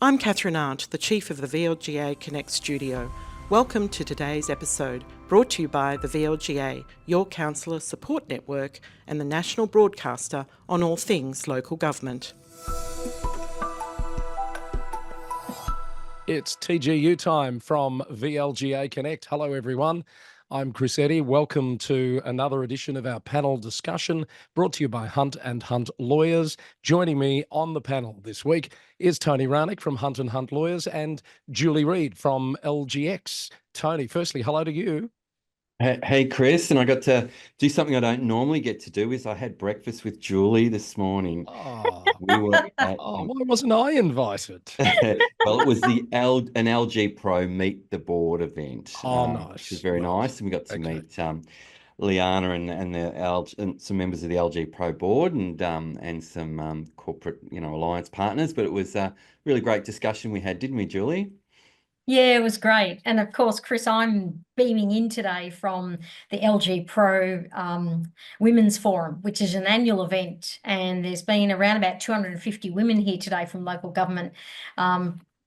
I'm Catherine Arndt, the Chief of the VLGA Connect Studio. Welcome to today's episode, brought to you by the VLGA, your councillor support network and the national broadcaster on all things local government. It's TGU time from VLGA Connect. Hello, everyone. I'm Chris Eddy. Welcome to another edition of our panel discussion brought to you by Hunt and Hunt Lawyers. Joining me on the panel this week is Tony Ranick from Hunt and Hunt Lawyers and Julie Reid from LGX. Tony, firstly, hello to you. Hey, Chris, and I got to do something I don't normally get to do. Is I had breakfast with Julie this morning. We were at, why wasn't I invited? well, it was an LG Pro Meet the Board event. Nice. Which was very nice, and we got to meet Liana and some members of the LG Pro board and some corporate alliance partners. But it was a really great discussion we had, didn't we, Julie? Yeah, it was great. And of course, Chris, I'm beaming in today from the LG Pro Women's Forum, which is an annual event. And there's been around about 250 women here today from local government,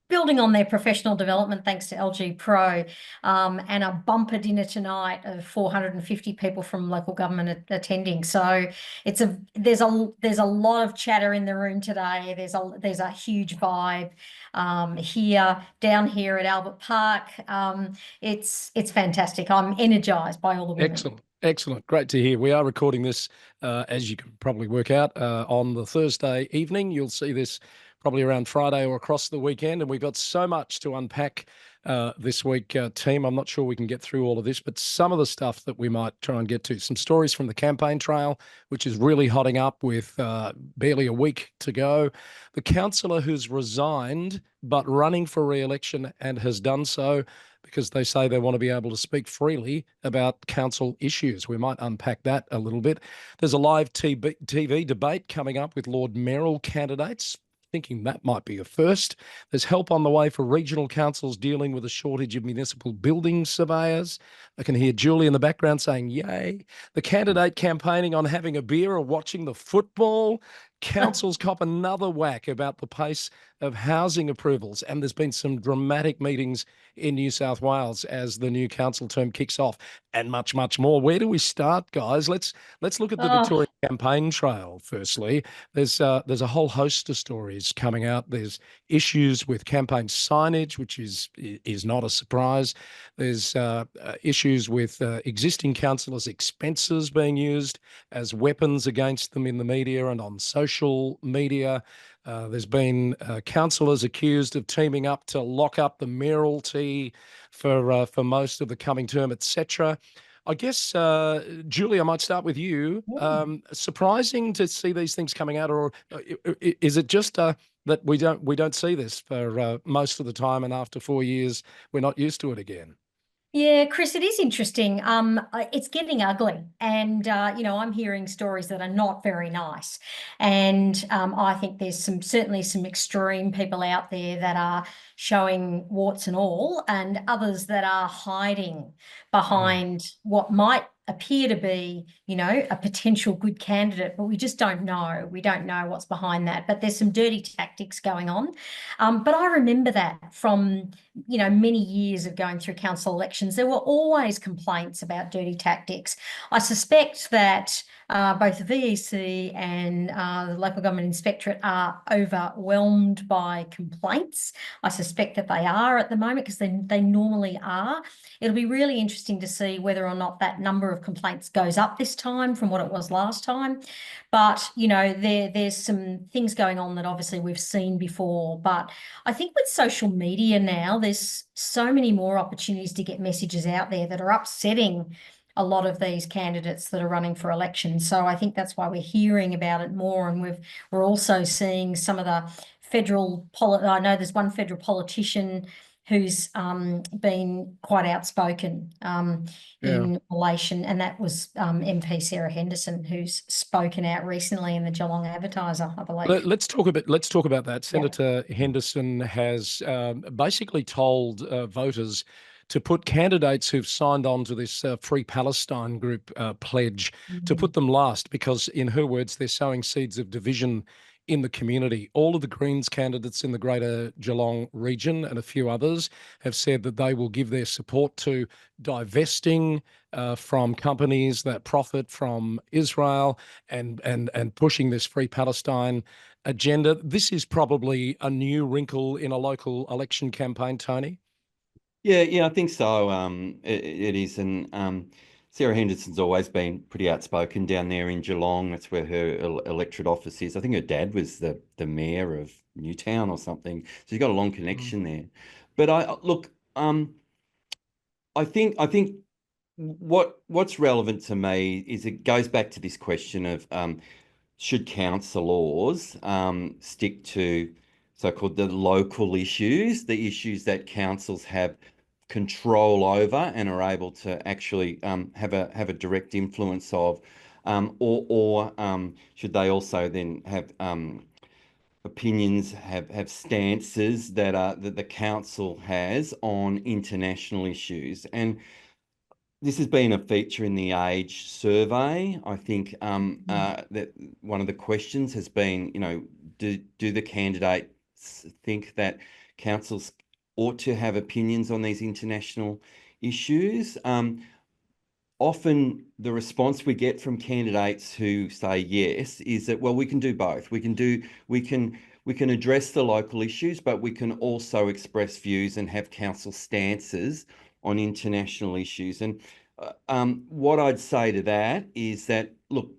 building on their professional development thanks to LG Pro, and a bumper dinner tonight of 450 people from local government attending. So there's a lot of chatter in the room today. There's a huge vibe down here at Albert Park. It's fantastic. I'm energized by all the women. Excellent. Great to hear. We are recording this, as you can probably work out, on the Thursday evening. You'll see this probably around Friday or across the weekend. And we've got so much to unpack this week, team. I'm not sure we can get through all of this, but some of the stuff that we might try and get to, some stories from the campaign trail, which is really hotting up with barely a week to go. The councillor who's resigned but running for re-election and has done so because they say they want to be able to speak freely about council issues. We might unpack that a little bit. There's a live TV debate coming up with Lord Mayoral candidates, thinking that might be a first. There's help on the way for regional councils dealing with a shortage of municipal building surveyors. I can hear Julie in the background saying, yay. The candidate campaigning on having a beer or watching the football. Councils cop another whack about the pace of housing approvals. And there's been some dramatic meetings in New South Wales as the new council term kicks off, and much, much more. Where do we start, guys? Let's look at the Victorian campaign trail firstly. There's a whole host of stories coming out. There's issues with campaign signage, which is not a surprise. There's issues with existing councillors' expenses being used as weapons against them in the media and on social media. There's been councillors accused of teaming up to lock up the mayoralty for most of the coming term, etc. I guess, Julie, I might start with you. Surprising to see these things coming out, or is it just that we don't see this for most of the time, and after 4 years we're not used to it again? Yeah, Chris, it is interesting. It's getting ugly, and I'm hearing stories that are not very nice. And I think there's certainly some extreme people out there that are showing warts and all, and others that are hiding behind what might appear to be, a potential good candidate, but we just don't know. We don't know what's behind that. But there's some dirty tactics going on. But I remember that from, many years of going through council elections. There were always complaints about dirty tactics. I suspect that both the VEC and the Local Government Inspectorate are overwhelmed by complaints. I suspect that they are at the moment, because they normally are. It'll be really interesting to see whether or not that number of complaints goes up this time from what it was last time. But, there's some things going on that obviously we've seen before. But I think with social media now, there's so many more opportunities to get messages out there that are upsetting a lot of these candidates that are running for election. So I think that's why we're hearing about it more. And we're also seeing some of the I know there's one federal politician who's been quite outspoken in relation, and that was MP Sarah Henderson, who's spoken out recently in the Geelong Advertiser, I believe. Let's talk about that. Senator Henderson has basically told voters to put candidates who've signed on to this Free Palestine group pledge, to put them last, because in her words, they're sowing seeds of division in the community. All of the Greens candidates in the Greater Geelong region and a few others have said that they will give their support to divesting from companies that profit from Israel and pushing this Free Palestine agenda. This is probably a new wrinkle in a local election campaign, Tony. Yeah, I think so. It is, and Sarah Henderson's always been pretty outspoken down there in Geelong. That's where her electorate office is. I think her dad was the mayor of Newtown or something, so she's got a long connection there. But I think what's relevant to me is it goes back to this question of should councillors stick to so-called the local issues, the issues that councils have control over and are able to actually have a direct influence of, or should they also then have opinions, have stances that the council has on international issues? And this has been a feature in the Age survey. I think that one of the questions has been, do the candidates think that councils ought to have opinions on these international issues? Often the response we get from candidates who say yes is that, well, we can do both. We can address the local issues, but we can also express views and have council stances on international issues. And what I'd say to that is that, look,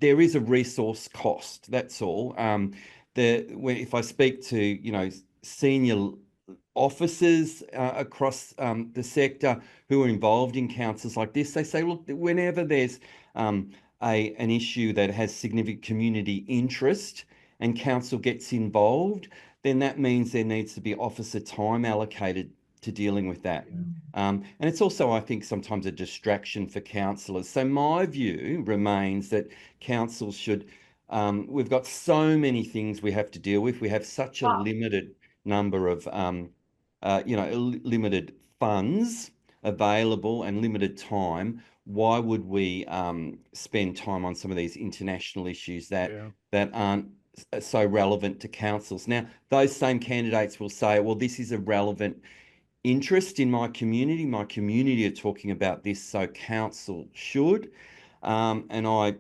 there is a resource cost. That's all. If I speak to senior officers across the sector who are involved in councils like this, they say, look, whenever there's an issue that has significant community interest and council gets involved, then that means there needs to be officer time allocated to dealing with that. And it's also, I think, sometimes a distraction for councillors. So my view remains that councils should, we've got so many things we have to deal with. We have such a limited number of, limited funds available and limited time. Why would we spend time on some of these international issues that aren't so relevant to councils? Now, those same candidates will say, well, this is a relevant interest in my community. My community are talking about this, so council should. And I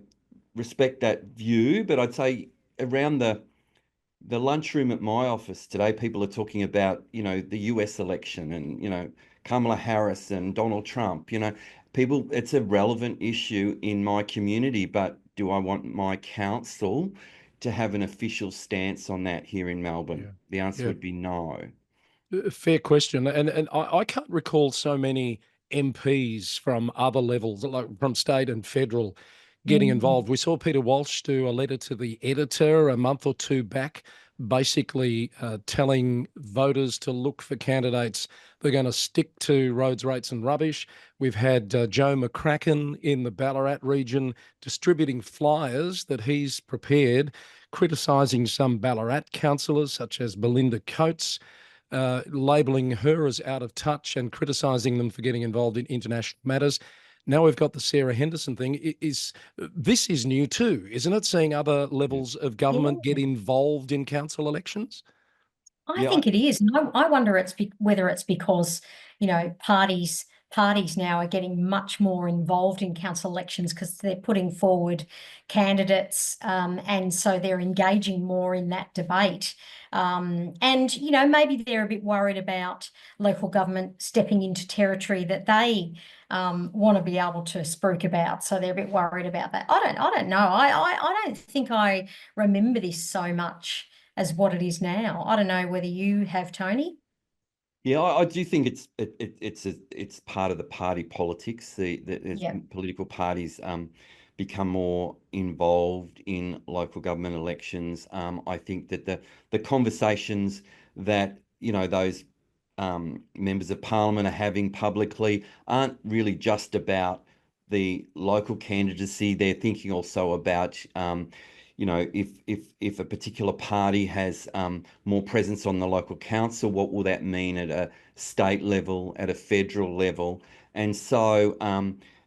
respect that view, but I'd say around the lunchroom at my office today, people are talking about, the US election and, Kamala Harris and Donald Trump. It's a relevant issue in my community, but do I want my council to have an official stance on that here in Melbourne? The answer would be no. Fair question. And I can't recall so many MPs from other levels, like from state and federal, getting involved. We saw Peter Walsh do a letter to the editor a month or two back, basically telling voters to look for candidates that are going to stick to roads, rates and rubbish. We've had Joe McCracken in the Ballarat region distributing flyers that he's prepared, criticising some Ballarat councillors such as Belinda Coates, labelling her as out of touch and criticising them for getting involved in international matters. Now we've got the Sarah Henderson thing. This is new too, isn't it? Seeing other levels of government get involved in council elections? I think it is. And I wonder whether it's because, parties now are getting much more involved in council elections because they're putting forward candidates, and so they're engaging more in that debate. And, maybe they're a bit worried about local government stepping into territory that they want to be able to spruik about. So they're a bit worried about that. I don't know. I don't think I remember this so much as what it is now. I don't know whether you have, Tony. Yeah, I do think it's part of the party politics. Political parties become more involved in local government elections. I think that the conversations that those members of parliament are having publicly aren't really just about the local candidacy. They're thinking also about if a particular party has more presence on the local council, what will that mean at a state level, at a federal level? And so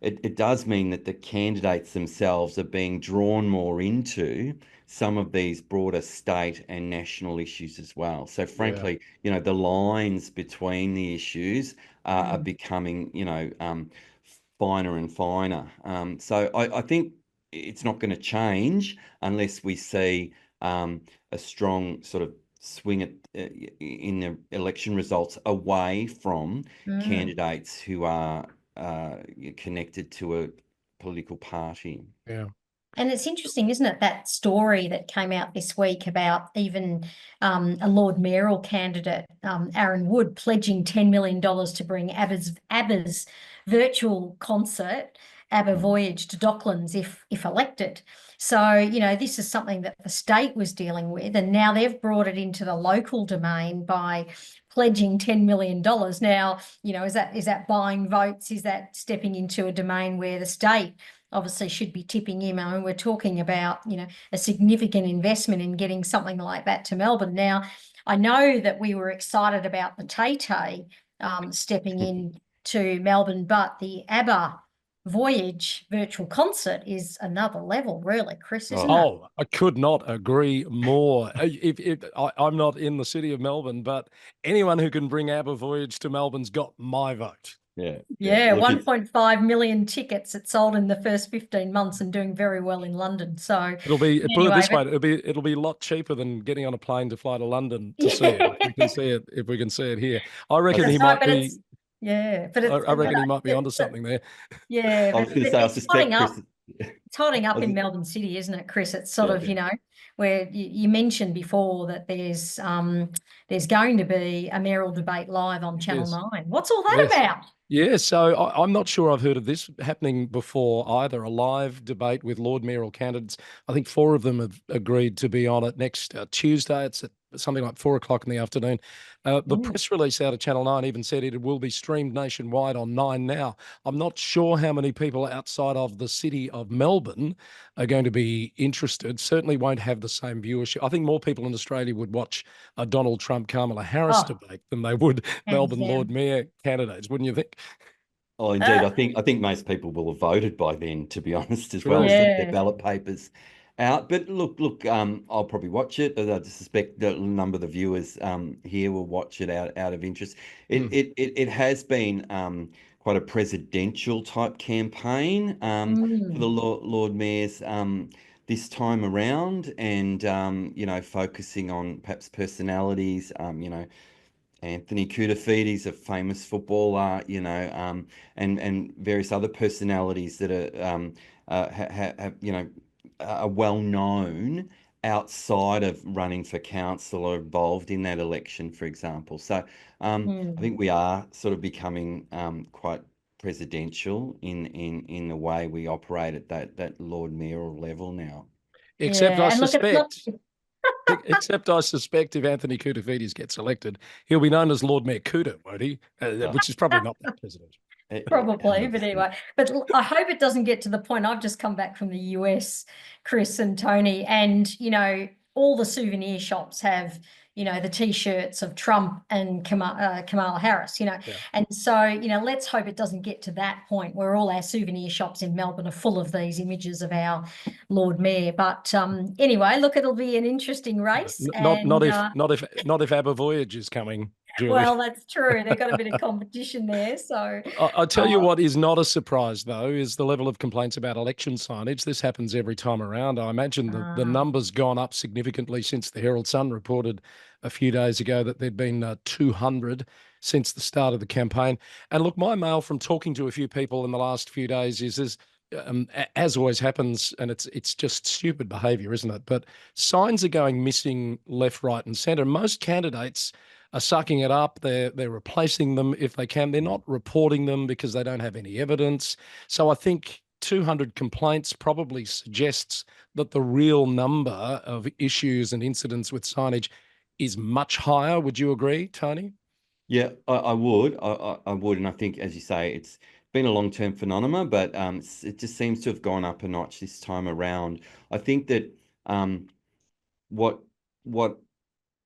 it does mean that the candidates themselves are being drawn more into some of these broader state and national issues as well. So frankly, the lines between the issues are becoming, finer and finer. So I think it's not going to change unless we see a strong sort of swing in the election results away from candidates who are connected to a political party. Yeah. And it's interesting, isn't it, that story that came out this week about even a Lord Mayoral candidate, Aaron Wood, pledging $10 million to bring ABBA's virtual concert, ABBA Voyage, to Docklands if elected. So, this is something that the state was dealing with, and now they've brought it into the local domain by pledging $10 million. Now, is that buying votes? Is that stepping into a domain where the state obviously should be tipping in? I mean, we're talking about, a significant investment in getting something like that to Melbourne. Now, I know that we were excited about the Tay stepping in to Melbourne, but the ABBA Voyage virtual concert is another level, really, Chris, isn't it? Oh, I could not agree more. I'm not in the city of Melbourne, but anyone who can bring ABBA Voyage to Melbourne's got my vote. Yeah, look, 1.5 million tickets it sold in the first 15 months and doing very well in London. So put it this way, it'll be a lot cheaper than getting on a plane to fly to London to see it. If we can see it here. I reckon he might be. I reckon he might be onto something there. Yeah, I was going to say, I suspect Chris. It's holding up in Melbourne City, isn't it, Chris? It's sort of, where you mentioned before that there's going to be a mayoral debate live on Channel 9. What's all that about? Yeah, so I'm not sure I've heard of this happening before either, a live debate with Lord Mayoral candidates. I think 4 of them have agreed to be on it next Tuesday. It's at something like 4 o'clock in the afternoon. The press release out of Channel 9 even said it will be streamed nationwide on 9 Now. I'm not sure how many people outside of the city of Melbourne are going to be interested. Certainly won't have the same viewership. I think more people in Australia would watch a Donald Trump-Kamala Harris debate than they would Melbourne Lord Mayor candidates, wouldn't you think? Oh, indeed. I think most people will have voted by then, to be honest, as well as their ballot papers out. But look, I'll probably watch it. I suspect that a number of the viewers here will watch it out of interest. It has been quite a presidential type campaign for the Lord Mayors this time around, and focusing on perhaps personalities. Anthony Koutoufides, a famous footballer, and various other personalities that are well known outside of running for council or involved in that election, for example. So I think we are sort of becoming quite presidential in the way we operate at that Lord Mayoral level now. Except I suspect if Anthony Koutoufides gets elected, he'll be known as Lord Mayor Cooter, won't he? Which is probably not that presidential. Probably, but anyway. But I hope it doesn't get to the point. I've just come back from the US, Chris and Tony, and all the souvenir shops have the T-shirts of Trump and Kamala Harris, and so let's hope it doesn't get to that point where all our souvenir shops in Melbourne are full of these images of our Lord Mayor. But anyway, look, it'll be an interesting race. Not if ABBA Voyage is coming. Julie. Well, that's true. They've got a bit of competition there. So I'll tell you what is not a surprise, though, is the level of complaints about election signage. This happens every time around. I imagine the number's gone up significantly since the Herald Sun reported a few days ago that there'd been 200 since the start of the campaign. And look, my mail from talking to a few people in the last few days is as always happens, and it's just stupid behaviour, isn't it? But signs are going missing left, right and centre. Most candidates are sucking it up. They're replacing them if they can. They're not reporting them because they don't have any evidence. So I think 200 complaints probably suggests that the real number of issues and incidents with signage is much higher. Would you agree, Tony? Yeah, I would. I would. And I think, as you say, it's been a long-term phenomenon, but it just seems to have gone up a notch this time around. I think that what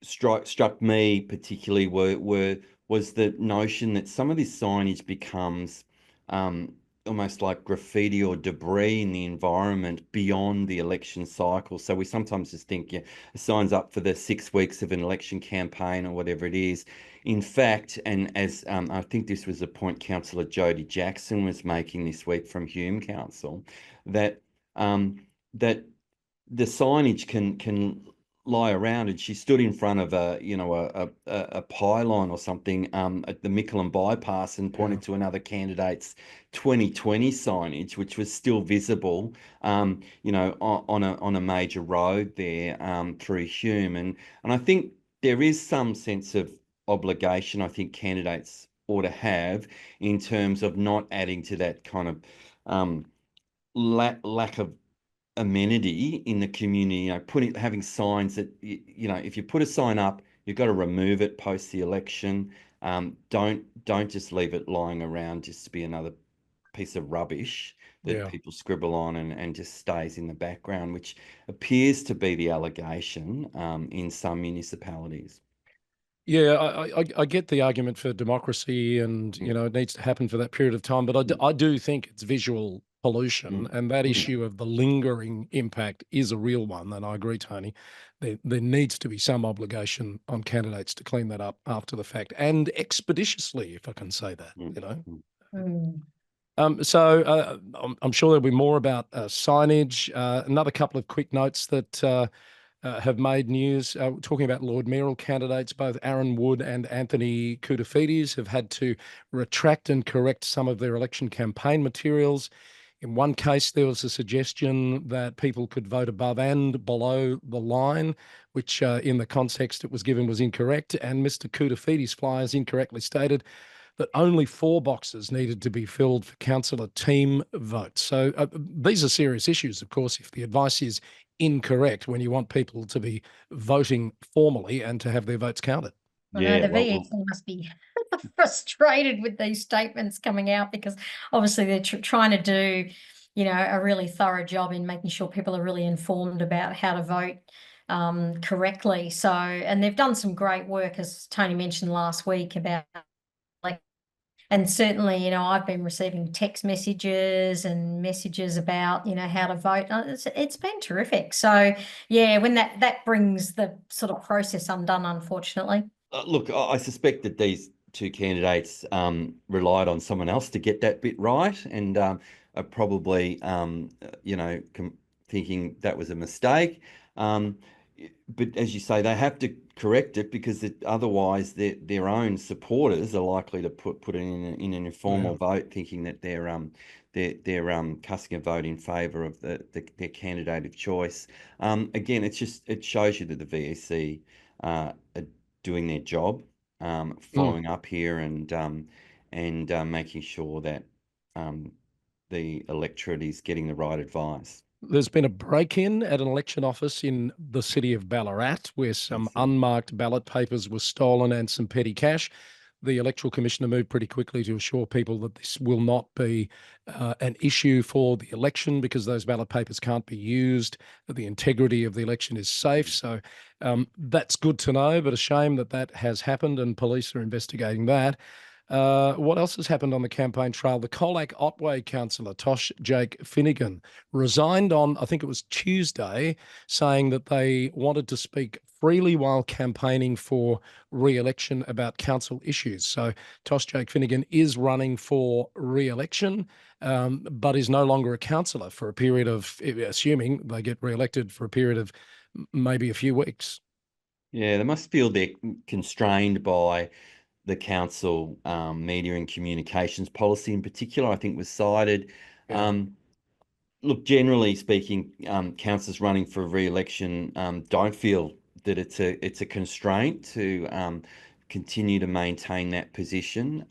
struck me particularly was the notion that some of this signage becomes almost like graffiti or debris in the environment beyond the election cycle. So we sometimes just think, yeah, it signs up for the 6 weeks of an election campaign or whatever it is. In fact, and as I think this was a point Councillor Jodie Jackson was making this week from Hume Council, that that the signage can lie around, and she stood in front of a pylon or something at the Mickleham bypass and pointed to another candidate's 2020 signage, which was still visible, on a major road there through Hume, and I think there is some sense of obligation I think candidates ought to have in terms of not adding to that kind of lack of amenity in the community, having signs that, if you put a sign up, you've got to remove it post the election. Don't just leave it lying around just to be another piece of rubbish that people scribble on and just stays in the background, which appears to be the allegation in some municipalities. Yeah, I get the argument for democracy and, it needs to happen for that period of time, but I do think it's visual pollution, and that issue of the lingering impact is a real one. And I agree, Tony, there needs to be some obligation on candidates to clean that up after the fact, and expeditiously, if I can say that, So I'm sure there'll be more about signage. Another couple of quick notes that have made news. Talking about Lord Mayoral candidates, both Aaron Wood and Anthony Koutafidis have had to retract and correct some of their election campaign materials. In one case, there was a suggestion that people could vote above and below the line, which in the context it was given was incorrect. And Mr. Koutafidis' flyers incorrectly stated that only 4 boxes needed to be filled for councillor team votes. So these are serious issues, of course, if the advice is incorrect when you want people to be voting formally and to have their votes counted. Yeah, the VEC must be frustrated with these statements coming out, because obviously they're trying to do, a really thorough job in making sure people are really informed about how to vote correctly. So, and they've done some great work, as Tony mentioned last week, about and certainly, I've been receiving text messages and messages about, how to vote. It's been terrific. So, yeah, when that brings the sort of process undone, unfortunately. Look, I suspect that these 2 candidates relied on someone else to get that bit right, and are probably, thinking that was a mistake. But as you say, they have to correct it, because otherwise their own supporters are likely to put it in an informal vote, thinking that they're casting a vote in favour of their candidate of choice. Again, it shows you that the VEC are doing their job, following up here and making sure that the electorate is getting the right advice. There's been a break-in at an election office in the city of Ballarat where some unmarked ballot papers were stolen and some petty cash. The Electoral Commissioner moved pretty quickly to assure people that this will not be an issue for the election, because those ballot papers can't be used, that the integrity of the election is safe. So that's good to know, but a shame that that has happened, and police are investigating that. What else has happened on the campaign trail? The Colac Otway councillor, Tosh Jake Finnegan, resigned on, I think it was Tuesday, saying that they wanted to speak freely while campaigning for re-election about council issues. So Tosh Jake Finnegan is running for re-election, but is no longer a councillor for a period of, assuming they get re-elected, for a period of maybe a few weeks. Yeah, they must feel they're constrained by the council media and communications policy in particular, I think was cited. Look, generally speaking, councillors running for re-election don't feel that it's a constraint to continue to maintain that position.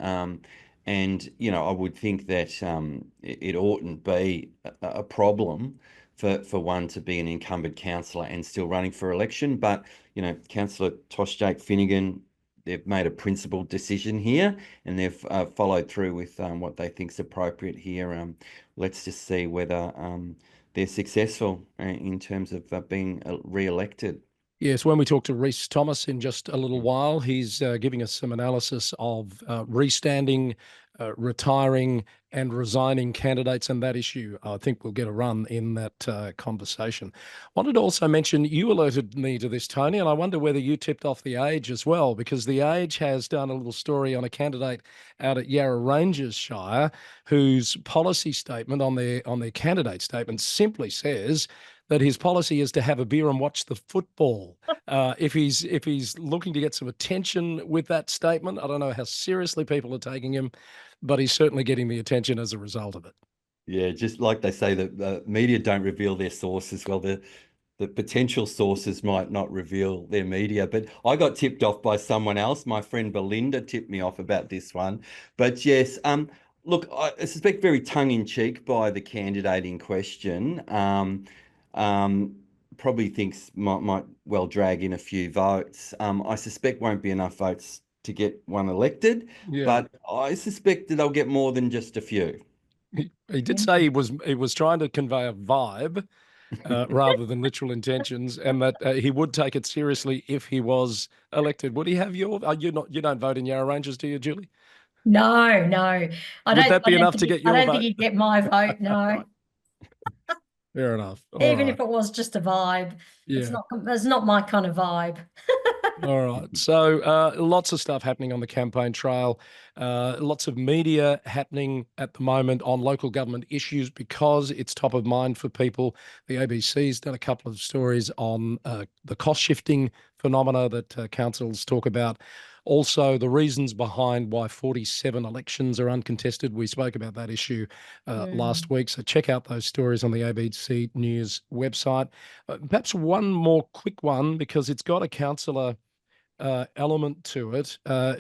And, I would think that it oughtn't be a problem for one to be an incumbent councillor and still running for election. But, Councillor Tosh Jake Finnegan, they've made a principled decision here, and they've followed through with what they think is appropriate here. Let's just see whether they're successful in terms of being re-elected. Yes, when we talk to Rhys Thomas in just a little while, he's giving us some analysis of restanding retiring and resigning candidates and that issue. I think we'll get a run in that conversation. Wanted to also mention, you alerted me to this, Tony, and I wonder whether you tipped off The Age as well, because The Age has done a little story on a candidate out at Yarra Ranges Shire whose policy statement on their candidate statement simply says that his policy is to have a beer and watch the football. If he's looking to get some attention with that statement, I don't know how seriously people are taking him, but he's certainly getting the attention as a result of it. Yeah, just like they say that the media don't reveal their sources. Well, the potential sources might not reveal their media, but I got tipped off by someone else. My friend Belinda tipped me off about this one. But yes, look, I suspect very tongue-in-cheek by the candidate in question. Probably thinks might well drag in a few votes. I suspect won't be enough votes to get one elected, but I suspect that they'll get more than just a few. He did say he was trying to convey a vibe rather than literal intentions, and that he would take it seriously if he was elected. Would he have you don't vote in Yarra Ranges, do you, Julie? No, no. Would that be enough to get your vote? I don't think he'd get my vote, no. Right. Fair enough. Even if it was just a vibe. Yeah. It's not my kind of vibe. All right. So lots of stuff happening on the campaign trail. Lots of media happening at the moment on local government issues because it's top of mind for people. The ABC's done a couple of stories on the cost shifting phenomena that councils talk about. Also, the reasons behind why 47 elections are uncontested. We spoke about that issue last week. So check out those stories on the ABC News website. Perhaps one more quick one, because it's got a councillor element to it.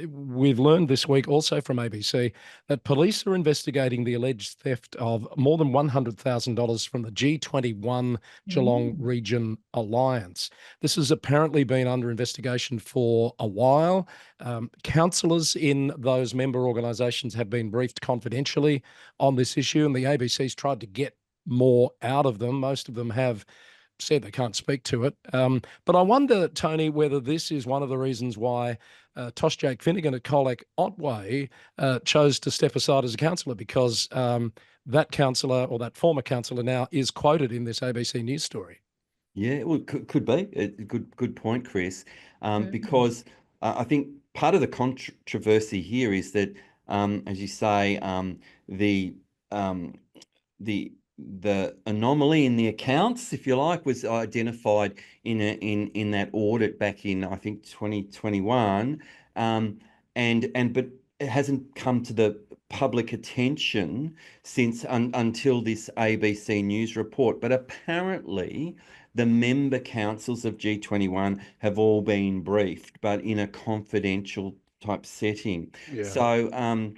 We've learned this week also from ABC that police are investigating the alleged theft of more than $100,000 from the G21 Geelong Region Alliance. This has apparently been under investigation for a while. Councillors in those member organisations have been briefed confidentially on this issue, and the ABC's tried to get more out of them. Most of them have said they can't speak to it. But I wonder, Tony, whether this is one of the reasons why Tosh Jake Finnegan at Colac Otway chose to step aside as a councillor, because that councillor, or that former councillor now, is quoted in this ABC News story. Yeah, well, could be a good point, Chris, because I think part of the controversy here is that, as you say, the anomaly in the accounts, if you like, was identified in that audit back in, I think, 2021, but it hasn't come to the public attention since until this ABC News report. But apparently, the member councils of G21 have all been briefed, but in a confidential type setting. Yeah. So,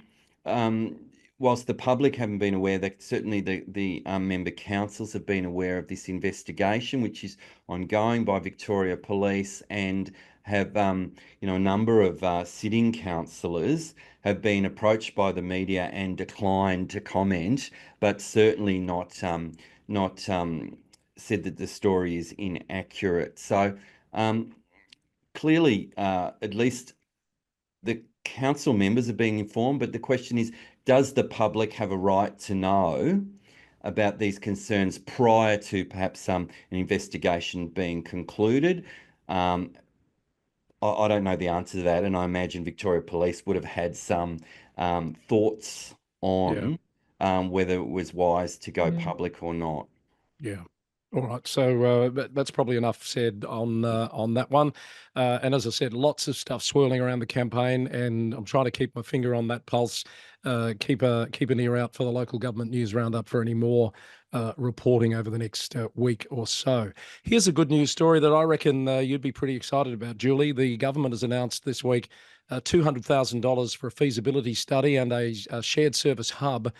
whilst the public haven't been aware, that certainly the member councils have been aware of this investigation, which is ongoing by Victoria Police, and have a number of sitting councillors have been approached by the media and declined to comment, but certainly not said that the story is inaccurate. So clearly, at least the council members are being informed, but the question is, does the public have a right to know about these concerns prior to perhaps an investigation being concluded? I don't know the answer to that, and I imagine Victoria Police would have had some thoughts on whether it was wise to go public or not. Yeah. All right, so that's probably enough said on that one. And as I said, lots of stuff swirling around the campaign, and I'm trying to keep my finger on that pulse. Keep an ear out for the local government news roundup for any more reporting over the next week or so. Here's a good news story that I reckon you'd be pretty excited about, Julie. The government has announced this week $200,000 for a feasibility study and a shared service hub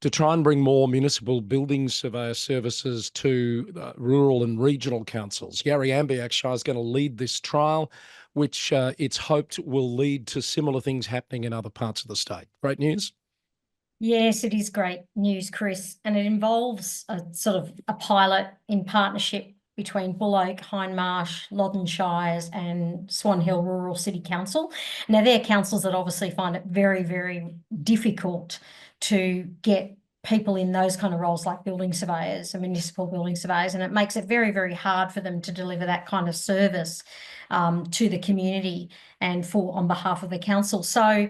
to try and bring more municipal building surveyor services to rural and regional councils. Yarra Shire is going to lead this trial, which it's hoped will lead to similar things happening in other parts of the state. Great news? Yes, it is great news, Chris. And it involves a sort of a pilot in partnership between Bullock, Hindmarsh, Loddon Shires and Swan Hill Rural City Council. Now, they're councils that obviously find it very, very difficult to get people in those kind of roles like building surveyors and municipal building surveyors, and it makes it very, very hard for them to deliver that kind of service to the community and on behalf of the council. So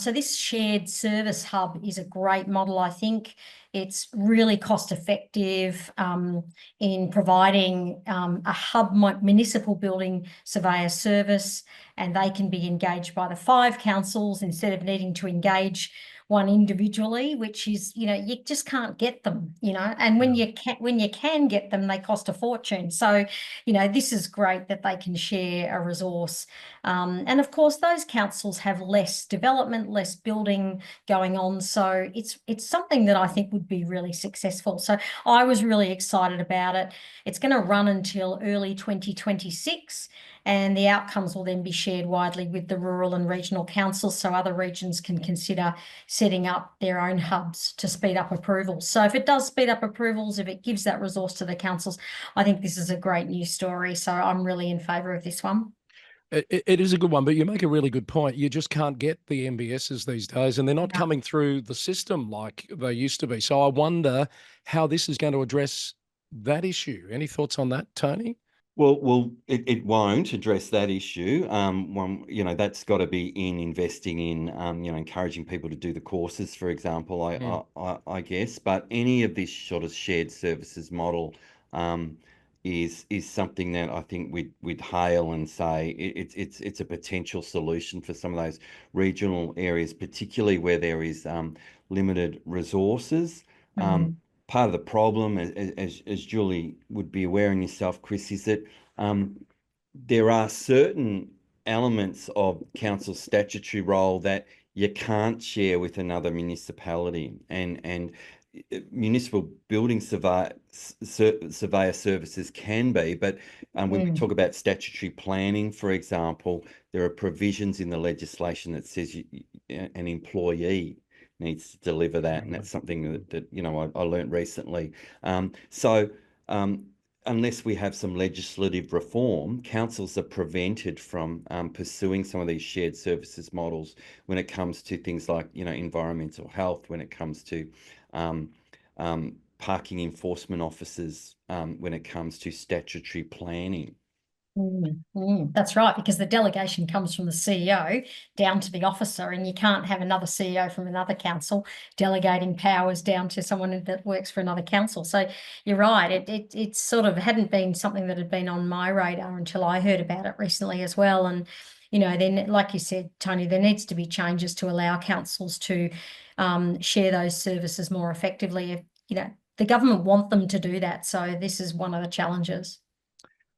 this shared service hub is a great model, I think. It's really cost effective in providing a hub municipal building surveyor service, and they can be engaged by the 5 councils instead of needing to engage one individually, which is, you just can't get them, and when you can get them, they cost a fortune. So, this is great that they can share a resource. And of course, those councils have less development, less building going on. So it's something that I think would be really successful. So I was really excited about it. It's going to run until early 2026. And the outcomes will then be shared widely with the rural and regional councils, so other regions can consider setting up their own hubs to speed up approvals. So if it does speed up approvals, if it gives that resource to the councils, I think this is a great news story. So I'm really in favour of this one. It is a good one, but you make a really good point. You just can't get the MBSs these days, and they're not coming through the system like they used to be. So I wonder how this is going to address that issue. Any thoughts on that, Tony? Well, it won't address that issue. That's got to be in investing in, encouraging people to do the courses, for example, I guess. But any of this sort of shared services model is something that I think we'd hail and say it's a potential solution for some of those regional areas, particularly where there is limited resources. Part of the problem, as Julie would be aware and yourself, Chris, is that there are certain elements of council statutory role that you can't share with another municipality, and municipal building surveyor services can be, but when we talk about statutory planning, for example, there are provisions in the legislation that says an employee needs to deliver that, and that's something that I learned recently. Unless we have some legislative reform, councils are prevented from pursuing some of these shared services models when it comes to things like environmental health, when it comes to parking enforcement officers, when it comes to statutory planning. That's right, because the delegation comes from the CEO down to the officer, and you can't have another CEO from another council delegating powers down to someone that works for another council. So you're right, it sort of hadn't been something that had been on my radar until I heard about it recently as well. And then, like you said, Tony, there needs to be changes to allow councils to share those services more effectively. The government want them to do that, so this is one of the challenges.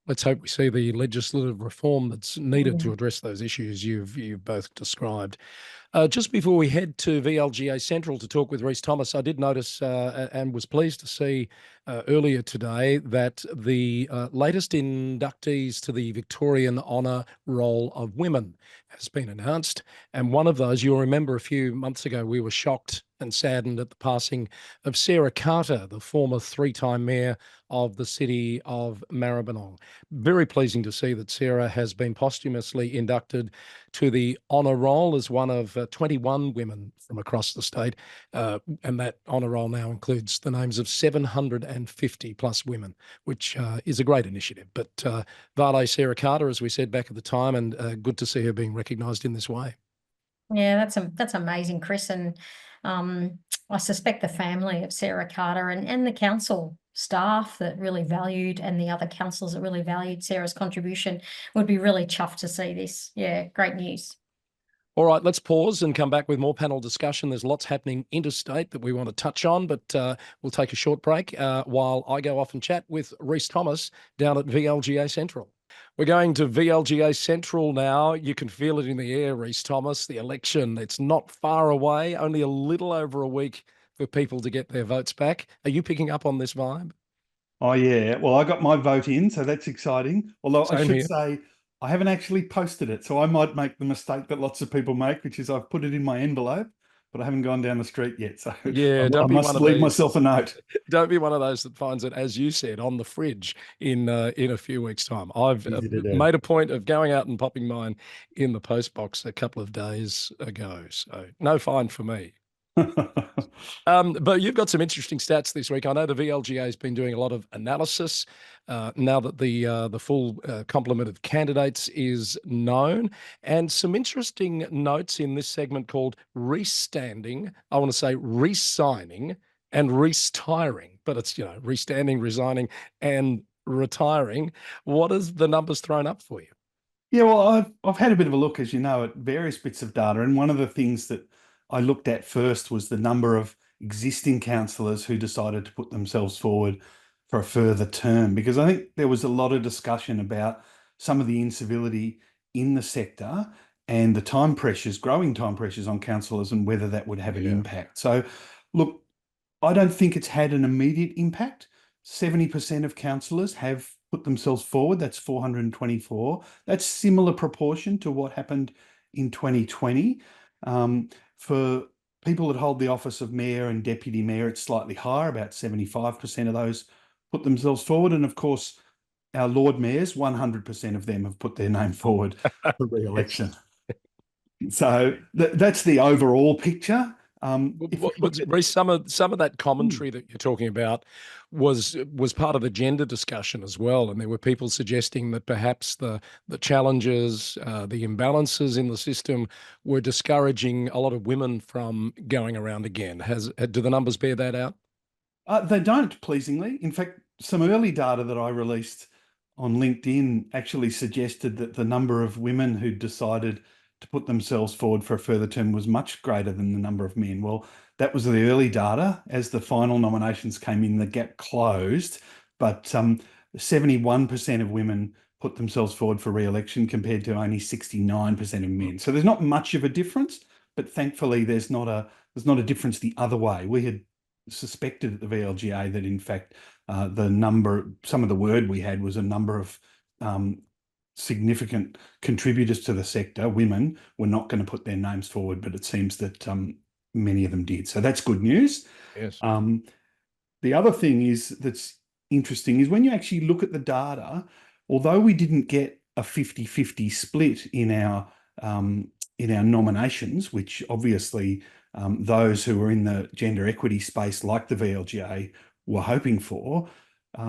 Let's hope we see the legislative reform that's needed to address those issues you've both described. Just before we head to VLGA Central to talk with Rhys Thomas, I did notice and was pleased to see earlier today that the latest inductees to the Victorian Honour Roll of Women has been announced. And one of those, you'll remember a few months ago, we were shocked and saddened at the passing of Sarah Carter, the former 3-time mayor of the city of Maribyrnong. Very pleasing to see that Sarah has been posthumously inducted to the honour roll as one of 21 women from across the state. And that honour roll now includes the names of 750 plus women, which is a great initiative. But Vale Sarah Carter, as we said back at the time, and good to see her being recognised in this way. Yeah, that's amazing, Chris. And I suspect the family of Sarah Carter and the council staff that really valued, and the other councils that really valued Sarah's contribution, would be really chuffed to see this. Yeah, great news. All right, let's pause and come back with more panel discussion. There's lots happening interstate that we want to touch on, but we'll take a short break while I go off and chat with Rhys Thomas down at VLGA Central. We're going to VLGA Central now. You can feel it in the air, Rhys Thomas. The election, it's not far away, only a little over a week for people to get their votes back. Are you picking up on this vibe? Oh, yeah. Well, I got my vote in, so that's exciting. Although I should say I haven't actually posted it, so I might make the mistake that lots of people make, which is I've put it in my envelope, but I haven't gone down the street yet. So Yeah, I must leave myself a note. Don't be one of those that finds it, as you said, on the fridge in a few weeks' time. I've Easy to do. made a point of going out and popping mine in the post box a couple of days ago. So no fine for me. But you've got some interesting stats this week. I know the VLGA has been doing a lot of analysis now that the full complement of candidates is known, and some interesting notes in this segment called restanding. I want to say resigning and retiring, but it's restanding, resigning, and retiring. What has the numbers thrown up for you? Yeah, well, I've had a bit of a look, as you know, at various bits of data, and one of the things that I looked at first was the number of existing councillors who decided to put themselves forward for a further term, because I think there was a lot of discussion about some of the incivility in the sector and the time pressures, growing time pressures on councillors, and whether that would have an impact. So, look, I don't think it's had an immediate impact. 70% of councillors have put themselves forward. That's 424. That's similar proportion to what happened in 2020. For people that hold the office of mayor and deputy mayor, it's slightly higher, about 75% of those put themselves forward. And of course, our Lord Mayors, 100% of them have put their name forward for re-election. So that's the overall picture. Rhys, some of that commentary that you're talking about was part of the gender discussion as well, and there were people suggesting that perhaps the challenges, the imbalances in the system were discouraging a lot of women from going around again. Do the numbers bear that out? They don't, pleasingly. In fact, some early data that I released on LinkedIn actually suggested that the number of women who decided to put themselves forward for a further term was much greater than the number of men. Well, that was the early data. As the final nominations came in, the gap closed, but 71% of women put themselves forward for re-election compared to only 69% of men. So there's not much of a difference, but thankfully there's not a difference the other way. We had suspected at the VLGA that in fact some of the word we had was a number of significant contributors to the sector, women, were not going to put their names forward, but it seems that many of them did. So that's good news. Yes. The other thing that's interesting is when you actually look at the data, although we didn't get a 50-50 split in our nominations, which obviously those who were in the gender equity space, like the VLGA, were hoping for,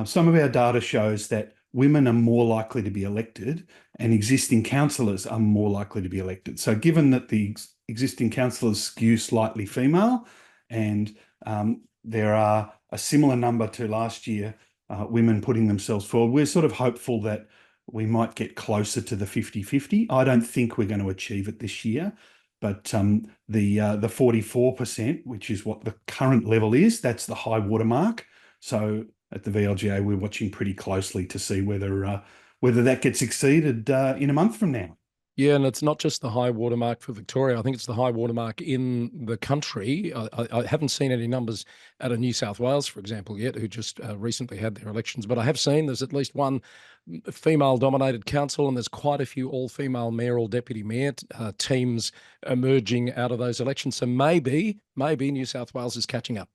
some of our data shows that women are more likely to be elected and existing councillors are more likely to be elected. So given that the existing councillors skew slightly female and there are a similar number to last year, women putting themselves forward, we're sort of hopeful that we might get closer to the 50-50. I don't think we're going to achieve it this year, but the 44%, which is what the current level is, that's the high watermark. So at the VLGA, we're watching pretty closely to see whether that gets exceeded in a month from now. Yeah, and it's not just the high watermark for Victoria. I think it's the high watermark in the country. I haven't seen any numbers out of New South Wales, for example, yet, who just recently had their elections. But I have seen there's at least one female-dominated council, and there's quite a few all-female mayoral deputy mayor teams emerging out of those elections. So maybe New South Wales is catching up.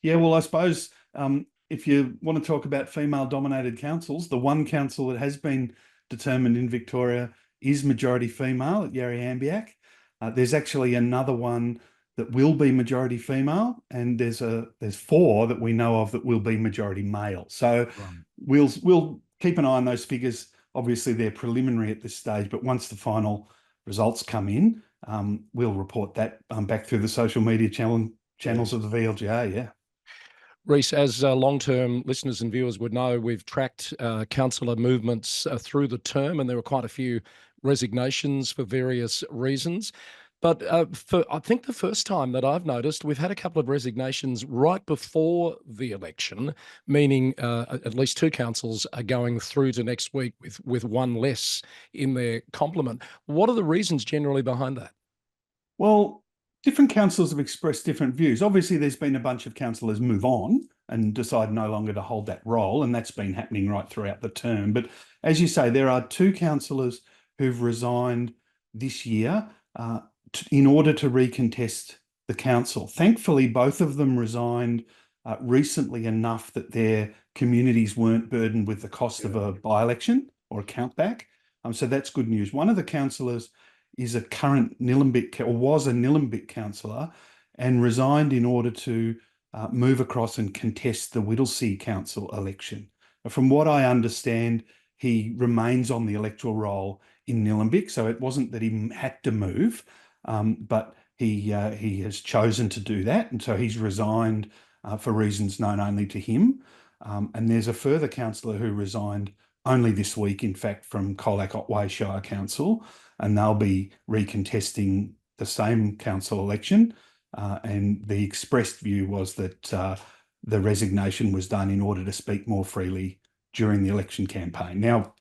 Yeah, well, I suppose if you want to talk about female-dominated councils, the one council that has been determined in Victoria is majority female at Yarriambiack. There's actually another one that will be majority female, and there's 4 that we know of that will be majority male. So we'll keep an eye on those figures. Obviously, they're preliminary at this stage, but once the final results come in, we'll report that back through the social media channels of the VLGA. Yeah. Rhys, as long-term listeners and viewers would know, we've tracked councillor movements through the term, and there were quite a few resignations for various reasons. But for I think the first time that I've noticed, we've had a couple of resignations right before the election, meaning at least 2 councils are going through to next week with one less in their complement. What are the reasons generally behind that? Well, different councillors have expressed different views. Obviously, there's been a bunch of councillors move on and decide no longer to hold that role, and that's been happening right throughout the term. But as you say, there are 2 councillors who've resigned this year in order to recontest the council. Thankfully, both of them resigned recently enough that their communities weren't burdened with the cost of a by-election or a countback. So that's good news. One of the councillors is a current Nillumbik, or was a Nillumbik councillor, and resigned in order to move across and contest the Whittlesea council election. From what I understand, he remains on the electoral roll in Nillumbik, so it wasn't that he had to move, but he has chosen to do that, and so he's resigned for reasons known only to him. And there's a further councillor who resigned only this week, in fact, from Colac Otway Shire Council, and they'll be recontesting the same council election. And the expressed view was that the resignation was done in order to speak more freely during the election campaign. Now,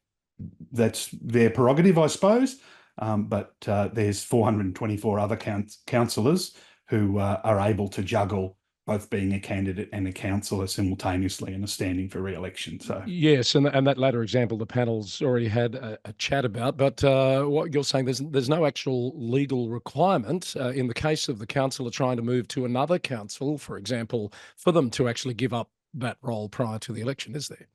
that's their prerogative, I suppose, but there's 424 other councillors who are able to juggle both being a candidate and a councillor simultaneously and are standing for re-election. So yes, and that latter example, the panel's already had a chat about. But what you're saying, there's no actual legal requirement in the case of the councillor trying to move to another council, for example, for them to actually give up that role prior to the election, is there?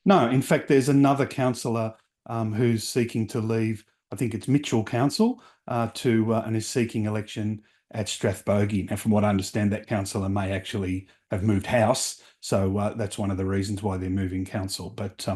No, in fact, there's another councillor who's seeking to leave. I think it's Mitchell Council and is seeking election at Strathbogie. Now, from what I understand, that councillor may actually have moved house. So that's one of the reasons why they're moving council. But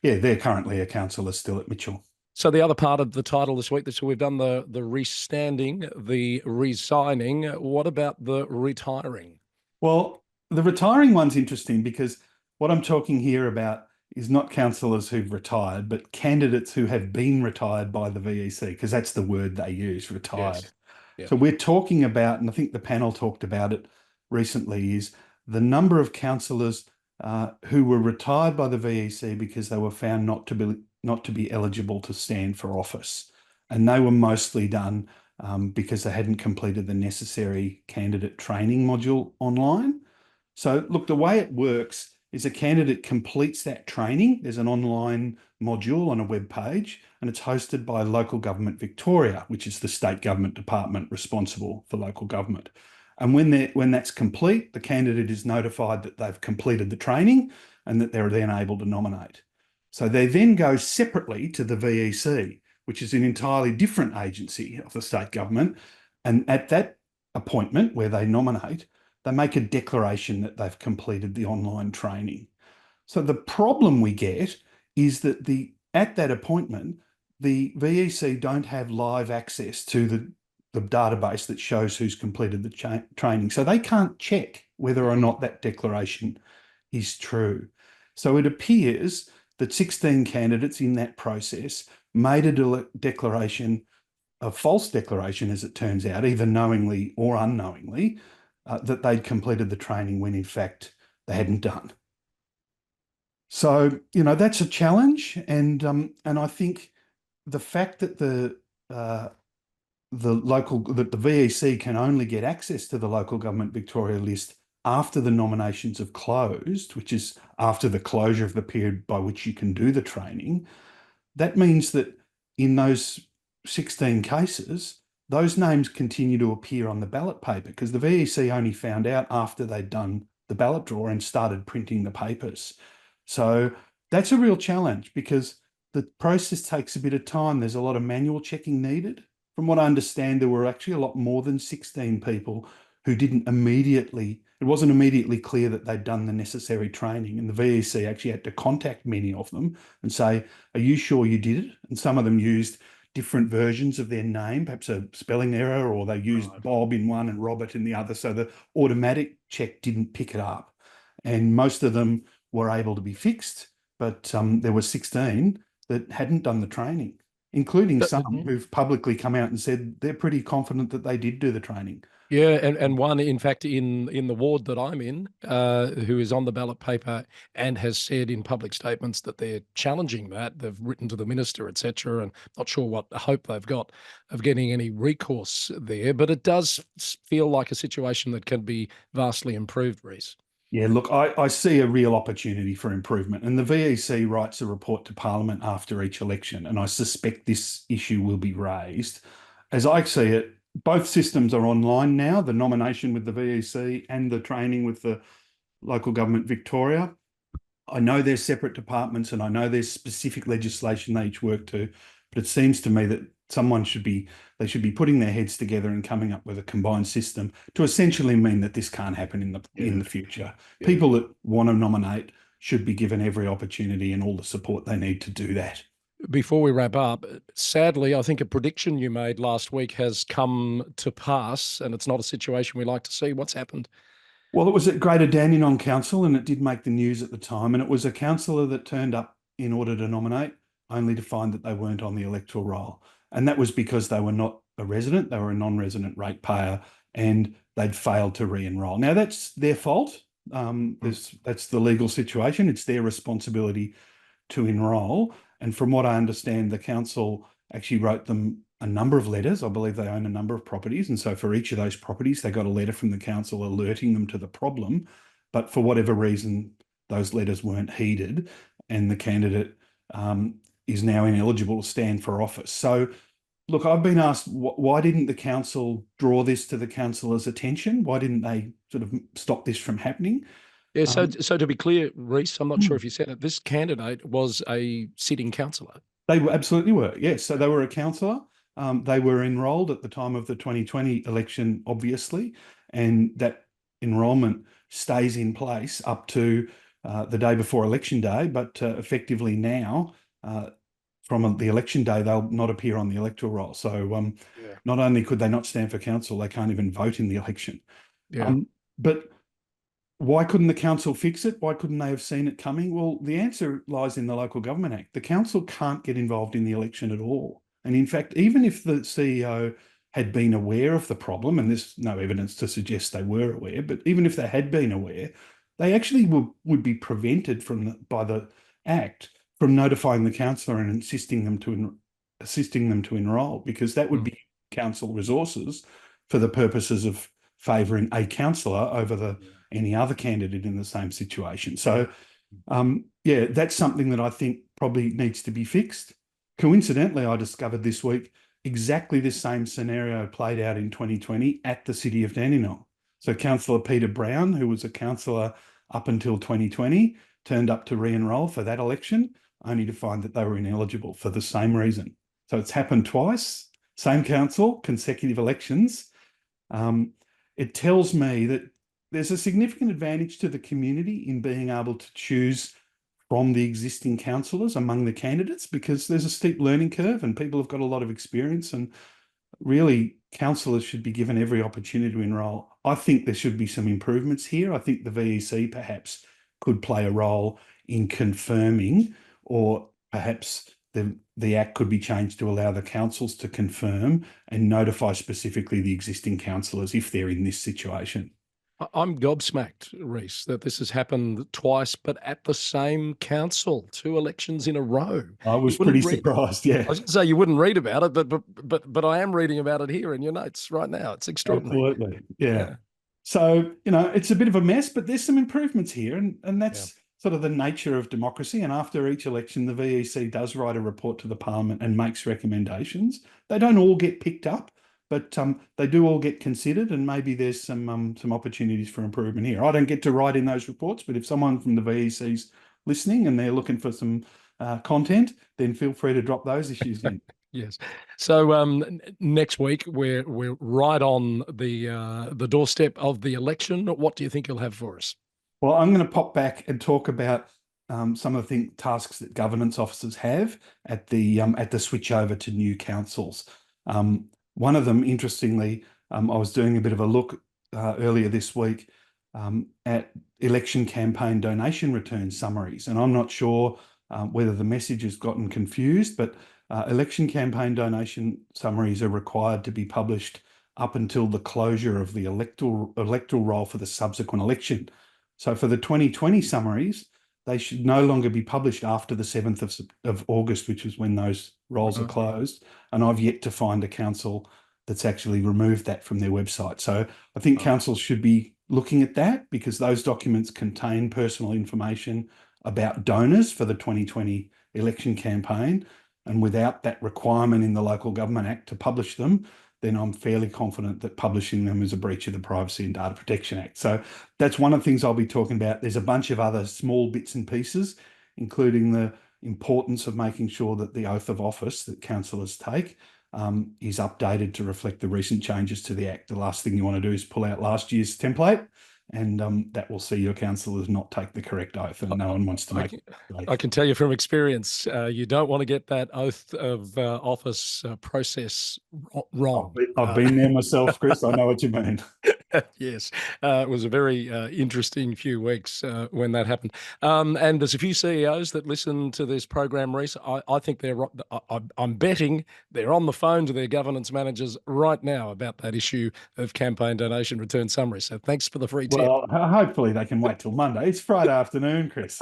yeah, they're currently a councillor still at Mitchell. So the other part of the title this week, so we've done the restanding, the resigning. What about the retiring? Well, the retiring one's interesting because what I'm talking here about is not councillors who've retired, but candidates who have been retired by the VEC, because that's the word they use, retired. Yes. Yeah. So we're talking about, and I think the panel talked about it recently, is the number of councillors who were retired by the VEC because they were found not to be eligible to stand for office. And they were mostly done because they hadn't completed the necessary candidate training module online. So look, the way it works is a candidate completes that training. There's an online module on a web page, and it's hosted by Local Government Victoria, which is the state government department responsible for local government. And when that's complete, the candidate is notified that they've completed the training and that they're then able to nominate. So they then go separately to the VEC, which is an entirely different agency of the state government. And at that appointment where they nominate, they make a declaration that they've completed the online training. So the problem we get is that at that appointment, the VEC don't have live access to the database that shows who's completed the training. So they can't check whether or not that declaration is true. So it appears that 16 candidates in that process made a declaration, a false declaration, as it turns out, either knowingly or unknowingly, that they'd completed the training when in fact they hadn't done. So, that's a challenge. And I think the fact that the VEC can only get access to the Local Government Victoria list after the nominations have closed, which is after the closure of the period by which you can do the training, that means that in those 16 cases, those names continue to appear on the ballot paper because the VEC only found out after they'd done the ballot draw and started printing the papers. So that's a real challenge because the process takes a bit of time. There's a lot of manual checking needed. From what I understand, there were actually a lot more than 16 people who it wasn't immediately clear that they'd done the necessary training. And the VEC actually had to contact many of them and say, are you sure you did it? And some of them used different versions of their name, perhaps a spelling error, or they used Bob in one and Robert in the other. So the automatic check didn't pick it up. And most of them were able to be fixed, but there were 16 that hadn't done the training, including some who've publicly come out and said they're pretty confident that they did do the training. Yeah, and one, in fact, in the ward that I'm in, who is on the ballot paper and has said in public statements that they're challenging that. They've written to the minister, etc., and not sure what hope they've got of getting any recourse there. But it does feel like a situation that can be vastly improved, Rhys. Yeah, look, I see a real opportunity for improvement, and the VEC writes a report to Parliament after each election, and I suspect this issue will be raised. As I see it, both systems are online now, the nomination with the VEC and the training with the local government Victoria. I know there's separate departments and I know there's specific legislation they each work to, but it seems to me that they should be putting their heads together and coming up with a combined system to essentially mean that this can't happen in the future. Yeah. People that want to nominate should be given every opportunity and all the support they need to do that. Before we wrap up, sadly, I think a prediction you made last week has come to pass, and it's not a situation we like to see. What's happened? Well, it was at Greater Dandenong Council and it did make the news at the time. And it was a councillor that turned up in order to nominate, only to find that they weren't on the electoral roll. And that was because they were not a resident, they were a non-resident ratepayer and they'd failed to re-enroll. Now, that's their fault. That's the legal situation. It's their responsibility to enrol. And from what I understand, the council actually wrote them a number of letters. I believe they own a number of properties. And so for each of those properties, they got a letter from the council alerting them to the problem. But for whatever reason, those letters weren't heeded and the candidate is now ineligible to stand for office. So look, I've been asked, why didn't the council draw this to the councillors' attention? Why didn't they sort of stop this from happening? Yeah, so to be clear, Rhys, I'm not sure if you said it, this candidate was a sitting councillor. They absolutely were, yes. So they were a councillor. They were enrolled at the time of the 2020 election, obviously, and that enrolment stays in place up to the day before election day, but effectively now, from the election day, they'll not appear on the electoral roll. So not only could they not stand for council, they can't even vote in the election. Yeah. But why couldn't the council fix it? Why couldn't they have seen it coming? Well, the answer lies in the Local Government Act. The council can't get involved in the election at all. And in fact, even if the CEO had been aware of the problem, and there's no evidence to suggest they were aware, but even if they had been aware, they actually would be prevented by the Act from notifying the councillor and assisting them to enrol, because that would be council resources for the purposes of favouring a councillor over any other candidate in the same situation. So, yeah, that's something that I think probably needs to be fixed. Coincidentally, I discovered this week exactly the same scenario played out in 2020 at the City of Dandenong. So Councillor Peter Brown, who was a councillor up until 2020, turned up to re-enroll for that election, only to find that they were ineligible for the same reason. So it's happened twice, same council, consecutive elections. It tells me that there's a significant advantage to the community in being able to choose from the existing councillors among the candidates, because there's a steep learning curve and people have got a lot of experience, and really councillors should be given every opportunity to enrol. I think there should be some improvements here. I think the VEC perhaps could play a role in confirming, or perhaps the Act could be changed to allow the councils to confirm and notify specifically the existing councillors if they're in this situation. I'm gobsmacked, Rhys, that this has happened twice, but at the same council, 2 elections in a row. I was pretty surprised, yeah. I was going to say you wouldn't read about it, but I am reading about it here in your notes right now. It's extraordinary. Absolutely, yeah. So, it's a bit of a mess, but there's some improvements here, and that's sort of the nature of democracy. And after each election, the VEC does write a report to the Parliament and makes recommendations. They don't all get picked up, but they do all get considered, and maybe there's some opportunities for improvement here. I don't get to write in those reports, but if someone from the VEC's listening and they're looking for some content, then feel free to drop those issues in. Yes. So next week we're right on the doorstep of the election. What do you think you'll have for us? Well, I'm going to pop back and talk about some of the tasks that governance officers have at the switch over to new councils. One of them, interestingly, I was doing a bit of a look earlier this week at election campaign donation return summaries, and I'm not sure whether the message has gotten confused, but election campaign donation summaries are required to be published up until the closure of the electoral roll for the subsequent election. So for the 2020 summaries, they should no longer be published after the 7th of August, which is when those rolls are closed. And I've yet to find a council that's actually removed that from their website. So I think councils should be looking at that, because those documents contain personal information about donors for the 2020 election campaign. And without that requirement in the Local Government Act to publish them, then I'm fairly confident that publishing them is a breach of the Privacy and Data Protection Act. So that's one of the things I'll be talking about. There's a bunch of other small bits and pieces, including the importance of making sure that the oath of office that councillors take is updated to reflect the recent changes to the Act. The last thing you want to do is pull out last year's template, and that will see your councillors not take the correct oath, and no one wants to make I can tell you from experience, you don't want to get that oath of office process wrong. I've been there myself, Chris. I know what you mean. Yes, it was a very interesting few weeks when that happened. And there's a few CEOs that listen to this program, Rhys. I think I'm betting they're on the phone to their governance managers right now about that issue of campaign donation return summaries. So thanks for the free tip. Well, hopefully they can wait till Monday. It's Friday afternoon, Chris.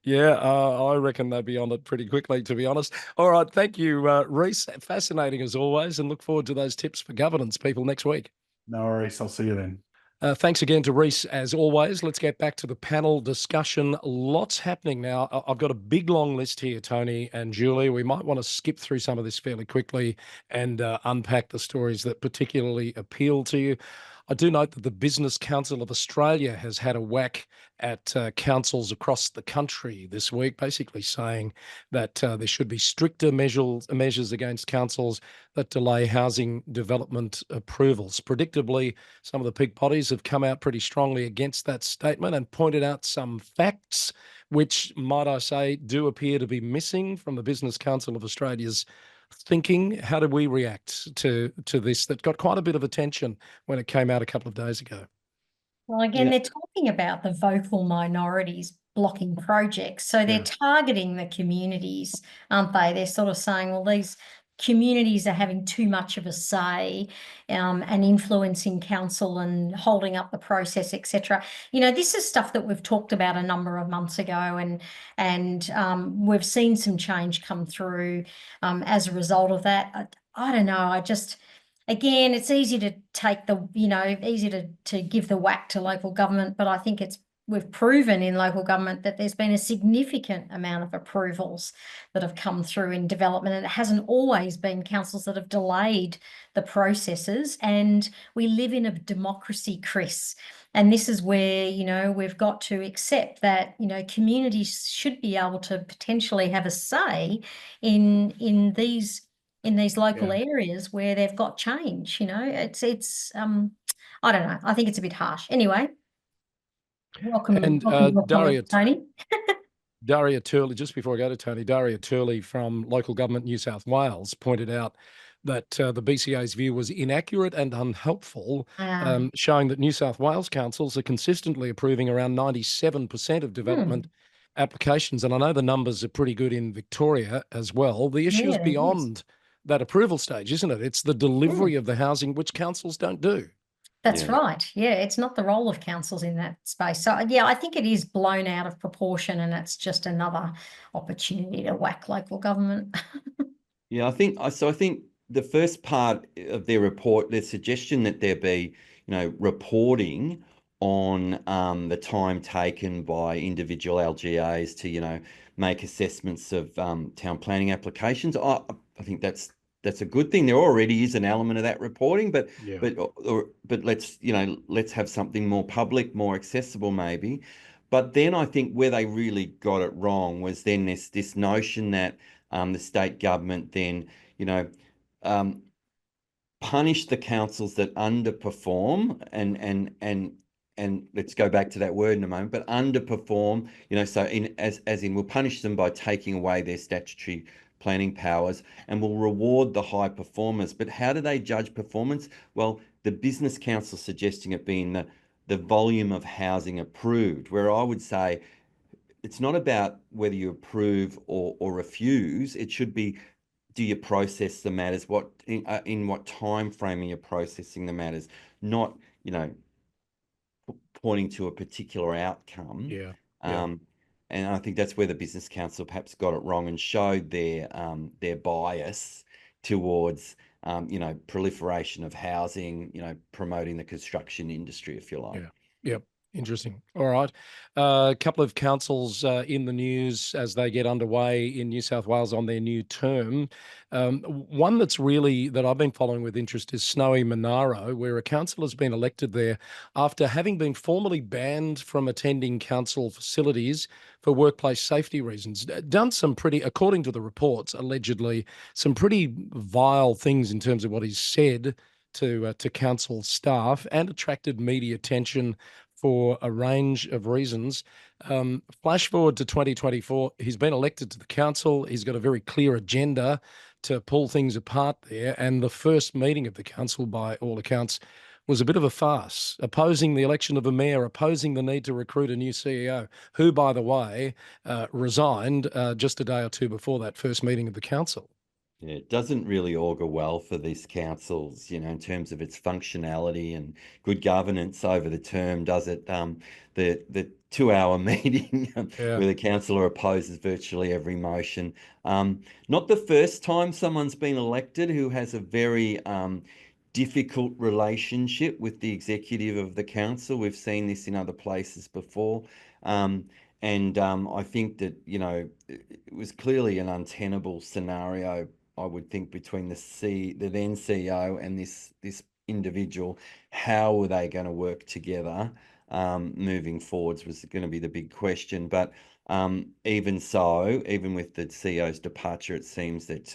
Yeah, I reckon they'll be on it pretty quickly, to be honest. All right, thank you, Rhys. Fascinating as always, and look forward to those tips for governance people next week. No worries. I'll see you then. Thanks again to Rhys, as always. Let's get back to the panel discussion. Lots happening now. I've got a big, long list here, Tony and Julie. We might want to skip through some of this fairly quickly and unpack the stories that particularly appeal to you. I do note that the Business Council of Australia has had a whack at councils across the country this week, basically saying that there should be stricter measures against councils that delay housing development approvals. Predictably, some of the big bodies have come out pretty strongly against that statement and pointed out some facts which, might I say, do appear to be missing from the Business Council of Australia's thinking. How do we react to this that got quite a bit of attention when it came out a couple of days ago? Well, again, they're talking about the vocal minorities blocking projects. So they're targeting the communities, aren't they? They're sort of saying, well, these communities are having too much of a say and influencing council and holding up the process, etc. This is stuff that we've talked about a number of months ago, and we've seen some change come through as a result of that. I don't know. Again, it's easy to take easy to give the whack to local government, but I think we've proven in local government that there's been a significant amount of approvals that have come through in development, and it hasn't always been councils that have delayed the processes. And we live in a democracy, Chris, and this is where, we've got to accept that, communities should be able to potentially have a say in these local areas where they've got change. It's I don't know. I think it's a bit harsh. Anyway, welcome Daria, Tony. Daria Turley, just before I go to Tony, Daria Turley from Local Government New South Wales pointed out that the BCA's view was inaccurate and unhelpful, showing that New South Wales councils are consistently approving around 97% of development applications. And I know the numbers are pretty good in Victoria as well. The issue is beyond that approval stage, isn't it? It's the delivery of the housing, which councils don't do. That's right. Yeah, it's not the role of councils in that space. So, I think it is blown out of proportion, and it's just another opportunity to whack local government. I think the first part of their report, their suggestion that there be, reporting on the time taken by individual LGAs to, make assessments of town planning applications. I think that's a good thing. There already is an element of that reporting, but let's have something more public, more accessible, maybe. But then I think where they really got it wrong was then this notion that the state government then punish the councils that underperform and let's go back to that word in a moment, but underperform, so as in we'll punish them by taking away their statutory planning powers, and will reward the high performers. But how do they judge performance? Well, the Business Council suggesting it being the volume of housing approved, where I would say it's not about whether you approve or refuse. It should be, do you process the matters? In what time frame are you processing the matters? Not, pointing to a particular outcome. And I think that's where the Business Council perhaps got it wrong and showed their bias towards, proliferation of housing, promoting the construction industry, if you like. Yeah. Interesting. All right. A couple of councils in the news as they get underway in New South Wales on their new term. One that I've been following with interest is Snowy Monaro, where a council has been elected there after having been formally banned from attending council facilities for workplace safety reasons. Done some pretty, according to the reports, allegedly, some pretty vile things in terms of what he's said to council staff, and attracted media attention for a range of reasons. Flash forward to 2024, he's been elected to the council. He's got a very clear agenda to pull things apart there. And the first meeting of the council, by all accounts, was a bit of a farce, opposing the election of a mayor, opposing the need to recruit a new CEO, who, by the way, resigned just a day or two before that first meeting of the council. Yeah, it doesn't really augur well for these councils, in terms of its functionality and good governance over the term, does it? The 2-hour meeting Yeah. where the councillor opposes virtually every motion. Not the first time someone's been elected who has a very difficult relationship with the executive of the council. We've seen this in other places before. And I think that, it was clearly an untenable scenario, I would think, between the then CEO and this individual. How were they going to work together moving forwards was going to be the big question. But even so, even with the CEO's departure, it seems that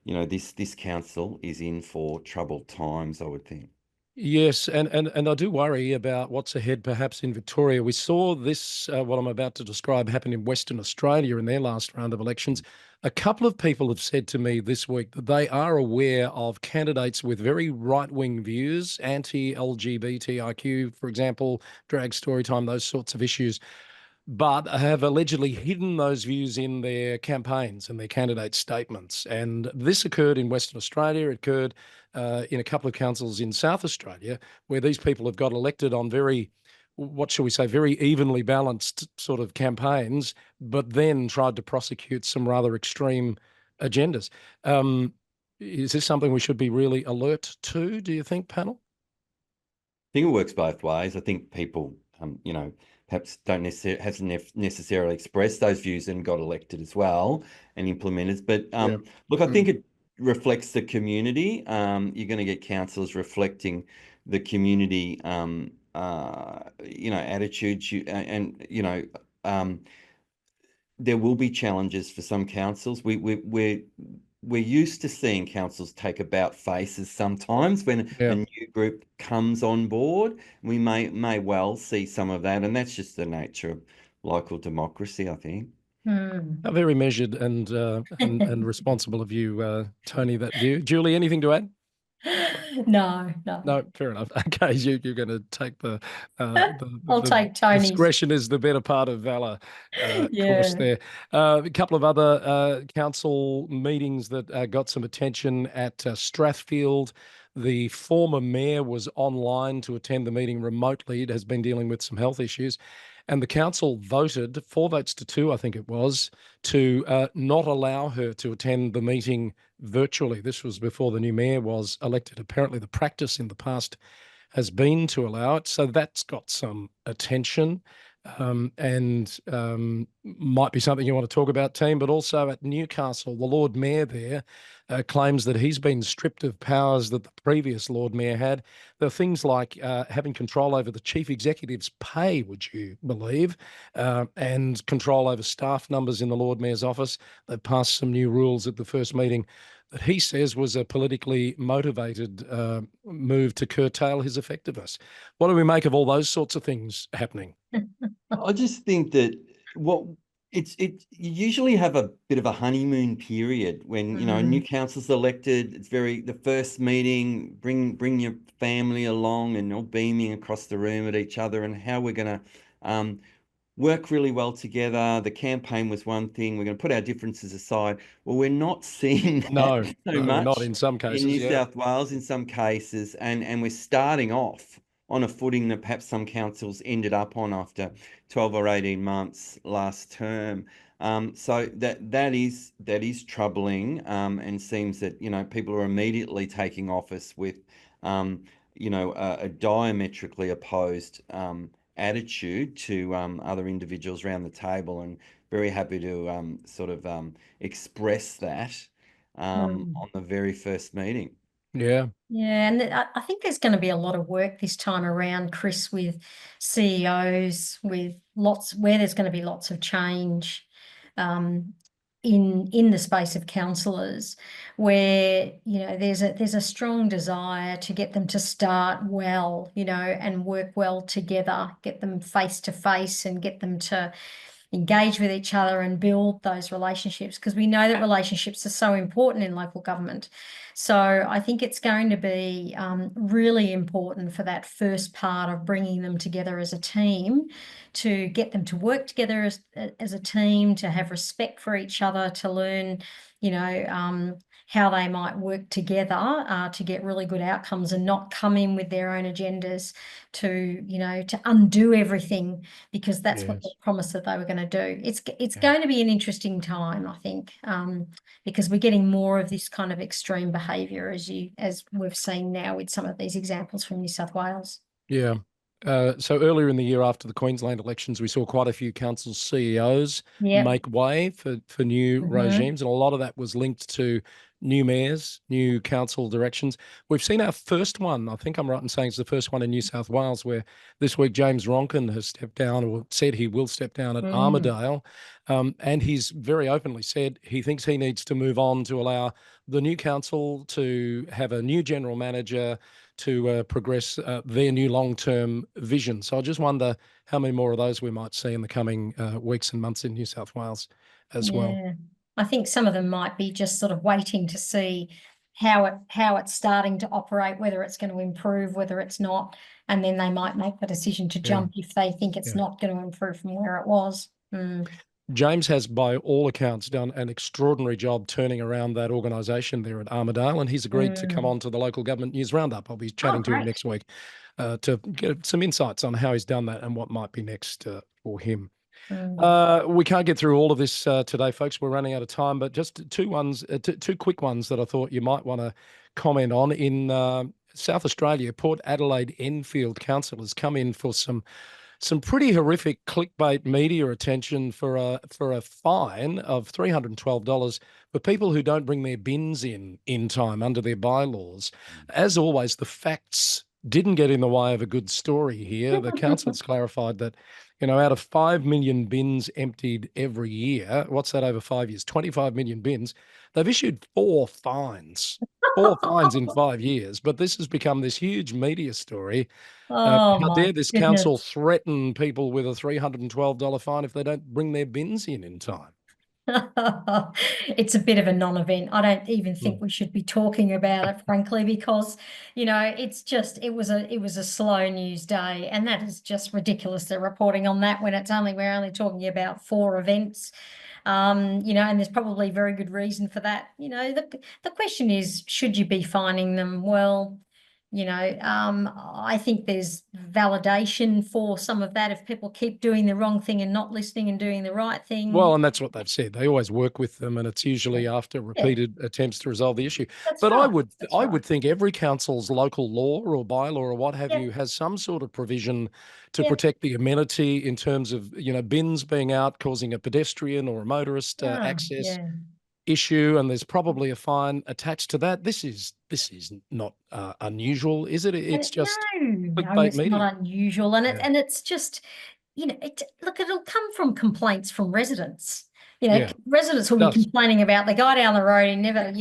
this council is in for troubled times, I would think. Yes, and I do worry about what's ahead, perhaps in Victoria. We saw this, what I'm about to describe, happen in Western Australia in their last round of elections. A couple of people have said to me this week that they are aware of candidates with very right-wing views, anti-LGBTIQ, for example, drag story time, those sorts of issues, but have allegedly hidden those views in their campaigns and their candidate statements. And this occurred in Western Australia. It occurred in a couple of councils in South Australia, where these people have got elected on very, what shall we say, very evenly balanced sort of campaigns, but then tried to prosecute some rather extreme agendas. Is this something we should be really alert to, do you think, panel? I think it works both ways. I think people, perhaps hasn't necessarily expressed those views and got elected as well and implemented. But look, I think it reflects the community. You're going to get councillors reflecting the community, attitudes. There will be challenges for some councils. We're used to seeing councils take about faces sometimes when a new group comes on board. We may well see some of that, and that's just the nature of local democracy, I think. How very measured and responsible of you, Tony, that view. Julie, anything to add? No. No, fair enough. Okay, you're going to take I'll take Tony's. Discretion is the better part of valor course there. A couple of other council meetings that got some attention at Strathfield. The former mayor was online to attend the meeting remotely. It has been dealing with some health issues. And the council voted, 4 votes to 2, I think it was, to not allow her to attend the meeting virtually. This was before the new mayor was elected. Apparently, the practice in the past has been to allow it. So that's got some attention and might be something you want to talk about, team. But also at Newcastle, the Lord Mayor there claims that he's been stripped of powers that the previous Lord Mayor had. There are things like having control over the chief executive's pay, would you believe, and control over staff numbers in the Lord Mayor's office. They passed some new rules at the first meeting that he says was a politically motivated move to curtail his effectiveness. What do we make of all those sorts of things happening? I just think that you usually have a bit of a honeymoon period when a new council's elected. It's the first meeting, bring your family along, and you're beaming across the room at each other, and how we're going to work really well together. The campaign was one thing. We're going to put our differences aside. Well, we're not seeing that so much. Not in some cases. In New South Wales, in some cases, and we're starting off on a footing that perhaps some councils ended up on after 12 or 18 months last term. So that is troubling, and seems that people are immediately taking office with a diametrically opposed attitude to other individuals around the table, and very happy to sort of express that on the very first meeting. Yeah. Yeah, and I think there's going to be a lot of work this time around, Chris, with CEOs, with where there's going to be lots of change in the space of councillors, where there's a strong desire to get them to start well, and work well together, get them face to face, and get them to engage with each other and build those relationships, because we know that relationships are so important in local government. So I think it's going to be really important for that first part of bringing them together as a team, to get them to work together as a team, to have respect for each other, to learn, how they might work together to get really good outcomes, and not come in with their own agendas to undo everything, because that's what they promised that they were going to do. It's going to be an interesting time, I think, because we're getting more of this kind of extreme behaviour, as we've seen now with some of these examples from New South Wales. Yeah. So earlier in the year, after the Queensland elections, we saw quite a few council CEOs make way for new regimes, and a lot of that was linked to new mayors, new council directions. We've seen our first one, I think I'm right in saying it's the first one in New South Wales, where this week James Ronkin has stepped down, or said he will step down at Armidale, and he's very openly said he thinks he needs to move on to allow the new council to have a new general manager to progress their new long-term vision. So I just wonder how many more of those we might see in the coming weeks and months in New South Wales as well. I think some of them might be just sort of waiting to see how it's starting to operate, whether it's going to improve, whether it's not, and then they might make the decision to jump if they think it's not going to improve from where it was. James has, by all accounts, done an extraordinary job turning around that organisation there at Armidale, and he's agreed to come on to the Local Government News Roundup. I'll be chatting to him next week to get some insights on how he's done that and what might be next for him. We can't get through all of this today, folks. We're running out of time, but just two quick ones that I thought you might want to comment on. In South Australia, Port Adelaide Enfield Council has come in for some pretty horrific clickbait media attention for a fine of $312 for people who don't bring their bins in time under their bylaws. As always, the facts didn't get in the way of a good story here. The council's clarified that, out of 5 million bins emptied every year, what's that over 5 years? 25 million bins. They've issued 4 fines. 4 fines in 5 years, but this has become this huge media story. How dare this council threaten people with a $312 fine if they don't bring their bins in time? It's a bit of a non-event. I don't even think we should be talking about it, frankly, because it was a slow news day, and that is just ridiculous. They're reporting on that when we're only talking about 4 events. And there's probably very good reason for that. The question is, should you be fining them? Well, I think there's validation for some of that if people keep doing the wrong thing and not listening and doing the right thing. Well, and that's what they've said. They always work with them, and it's usually after repeated attempts to resolve the issue. But I would think every council's local law or bylaw or what have you has some sort of provision to protect the amenity in terms of, bins being out causing a pedestrian or a motorist access issue, and there's probably a fine attached to that. This is not unusual, is it? It's just it's not unusual, and it's just look, it'll come from complaints from residents. Residents will be complaining about the guy down the road and never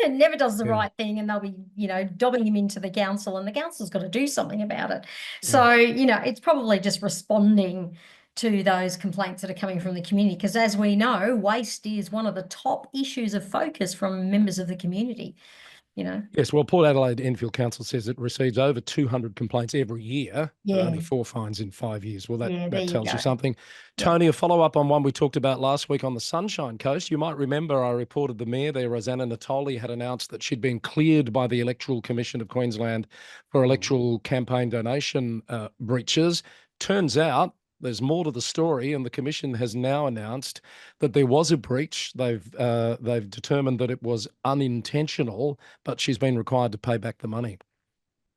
never does the right thing, and they'll be dobbing him into the council, and the council's got to do something about it. So it's probably just responding to those complaints that are coming from the community, because as we know, waste is one of the top issues of focus from members of the community. Yes, well, Port Adelaide Enfield Council says it receives over 200 complaints every year, but only 4 fines in 5 years. Well, that tells you something. Tony, a follow-up on one we talked about last week on the Sunshine Coast. You might remember I reported the mayor there, Rosanna Natoli, had announced that she'd been cleared by the Electoral Commission of Queensland for electoral campaign donation breaches. Turns out there's more to the story, and the Commission has now announced that there was a breach. They've determined that it was unintentional, but she's been required to pay back the money.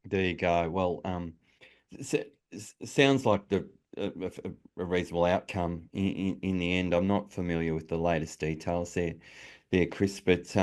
There you go. Well, sounds like a reasonable outcome in the end. I'm not familiar with the latest details there, Chris, but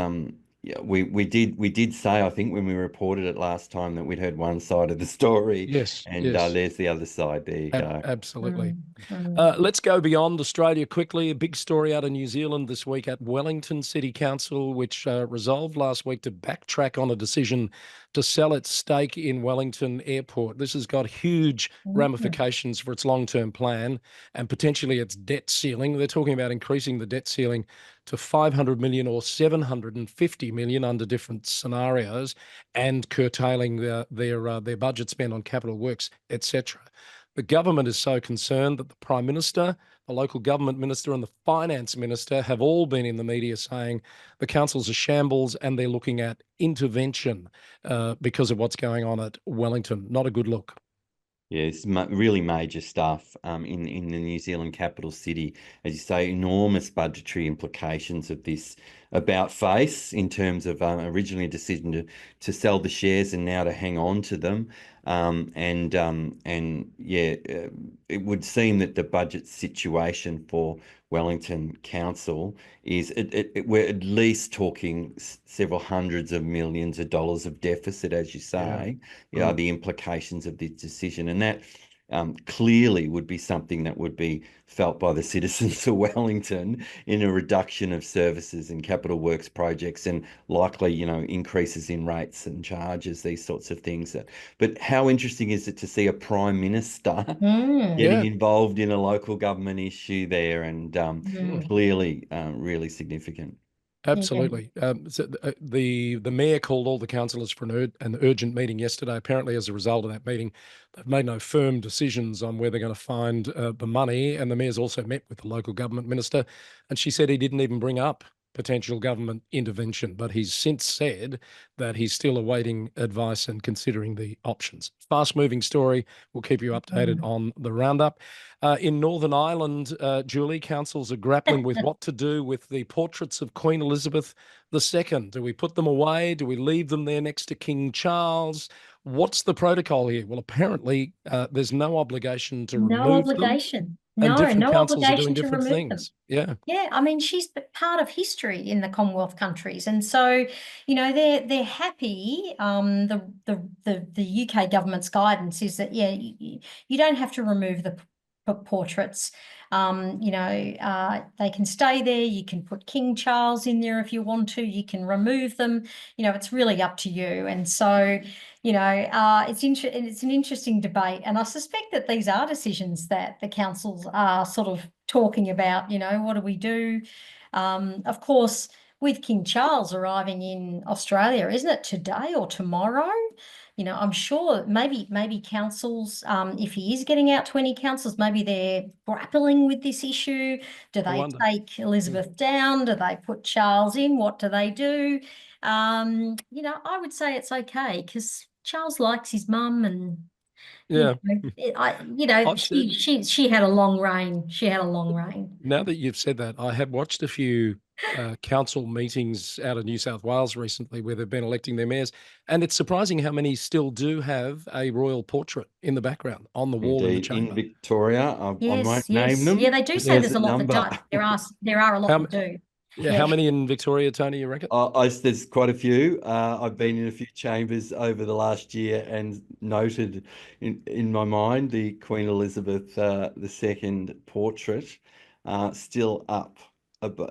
yeah, we did say, I think, when we reported it last time, that we'd heard one side of the story, Yes, and yes. there's the other side. There you go. Absolutely. Mm. Let's go beyond Australia quickly. A big story out of New Zealand this week at Wellington City Council, which resolved last week to backtrack on a decision to sell its stake in Wellington Airport. This has got huge ramifications for its long-term plan and potentially its debt ceiling. They're talking about increasing the debt ceiling to 500 million or 750 million under different scenarios, and curtailing their budget spend on capital works, etc. The government is so concerned that the Prime Minister, the local government minister, and the finance minister have all been in the media saying the council's a shambles and they're looking at intervention because of what's going on at Wellington. Not a good look. Yeah, it's really major stuff in the New Zealand capital city. As you say, enormous budgetary implications of this about face in terms of originally a decision to sell the shares and now to hang on to them. And yeah, it would seem that the budget situation for Wellington Council is we're at least talking several hundreds of millions of dollars of deficit, as you say. Yeah, the implications of this decision, and that clearly would be something that would be felt by the citizens of Wellington in a reduction of services and capital works projects, and likely, increases in rates and charges, these sorts of things. But how interesting is it to see a Prime Minister getting involved in a local government issue there, and clearly really significant. Absolutely. So the mayor called all the councillors for an urgent meeting yesterday. Apparently, as a result of that meeting, they've made no firm decisions on where they're going to find the money. And the mayor's also met with the local government minister, and she said he didn't even bring up potential government intervention, but he's since said that he's still awaiting advice and considering the options. Fast-moving story. We'll keep you updated on the roundup. In Northern Ireland, Julie, councils are grappling with what to do with the portraits of Queen Elizabeth II. Do we put them away? Do we leave them there next to King Charles? What's the protocol here? Well, apparently there's no obligation to No remove them, obligation. and No, different no councils are doing obligation to different remove them. things. Yeah. Yeah, I mean, she's part of history in the Commonwealth countries, and so they're happy. The UK government's guidance is that you don't have to remove the portraits. They can stay there. You can put King Charles in there if you want to. You can remove them. It's really up to you. And so it's an interesting debate, and I suspect that these are decisions that the councils are sort of talking about. What do we do? Of course, with King Charles arriving in Australia, isn't it today or tomorrow? I'm sure maybe councils, if he is getting out to any councils, maybe they're grappling with this issue. Do they take Elizabeth down? Do they put Charles in? What do they do? I would say it's okay because Charles likes his mum, and she had a long reign. She had a long reign. Now that you've said that, I have watched a few council meetings out of New South Wales recently where they've been electing their mayors, and it's surprising how many still do have a royal portrait in the background on the wall in the chamber. In Victoria, I won't name them. Yeah, they do say there's a lot that don't. There are a lot that do. Yeah, how many in Victoria, Tony, you reckon? There's quite a few. I've been in a few chambers over the last year and noted in my mind the Queen Elizabeth II portrait still up,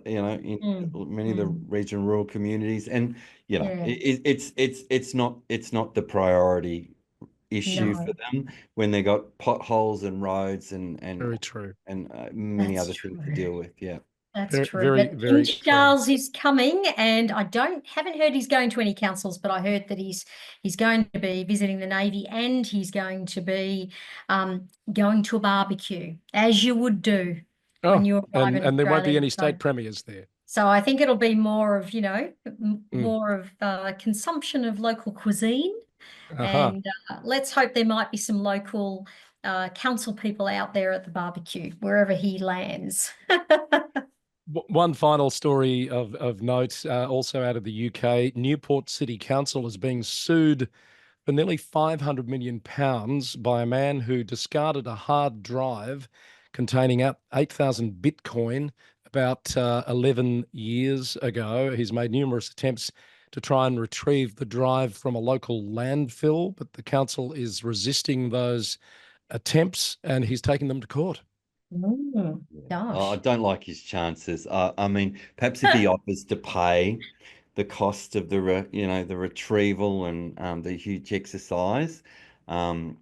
in many of the regional rural communities, and it's not the priority issue for them when they got potholes and roads and very true, and many other things to deal with. Yeah. That's true. But King Charles is coming, and I haven't heard he's going to any councils, but I heard that he's going to be visiting the Navy, and he's going to be going to a barbecue, as you would do when you arrive in Australia. And there won't be any state premiers there. So I think it'll be more of consumption of local cuisine, and let's hope there might be some local council people out there at the barbecue wherever he lands. One final story of note, also out of the UK, Newport City Council is being sued for nearly £500 million by a man who discarded a hard drive containing 8,000 Bitcoin about 11 years ago. He's made numerous attempts to try and retrieve the drive from a local landfill, but the council is resisting those attempts and he's taking them to court. I Gosh. don't like his chances. I mean, perhaps if he offers to pay the cost of the retrieval and the huge exercise, I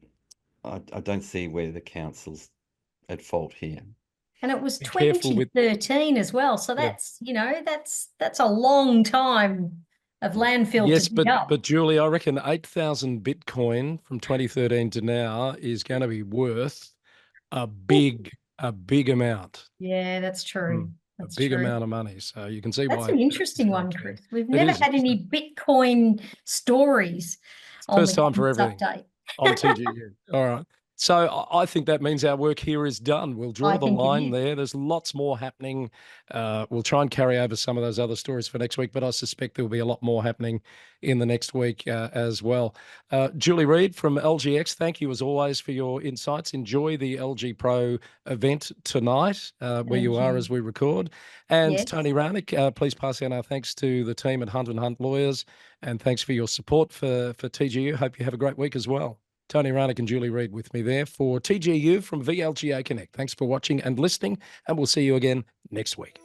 don't see where the council's at fault here. And it was Be careful with 2013 as well. So Yeah. that's, you know, that's a long time of landfill Yes, to dig up. but Julie, I reckon 8,000 Bitcoin from 2013 to now is going to be worth a big amount. Yeah, that's true. A That's big true. amount of money. So you can see That's why. an interesting it's very one, keen. Chris. We've It never is. had any Bitcoin stories on First the time for Government's everything update. on TGU. All right. So I think that means our work here is done. We'll draw I the think it line is. there. There's lots more happening. We'll try and carry over some of those other stories for next week, but I suspect there will be a lot more happening in the next week as well. Julie Reid from LGX, thank you as always for your insights. Enjoy the LG Pro event tonight where you are as we record. And Yes. Tony Ranick, please pass on our thanks to the team at Hunt & Hunt Lawyers, and thanks for your support for TGU. Hope you have a great week as well. Tony Ranick and Julie Reid with me there for TGU from VLGA Connect. Thanks for watching and listening, and we'll see you again next week.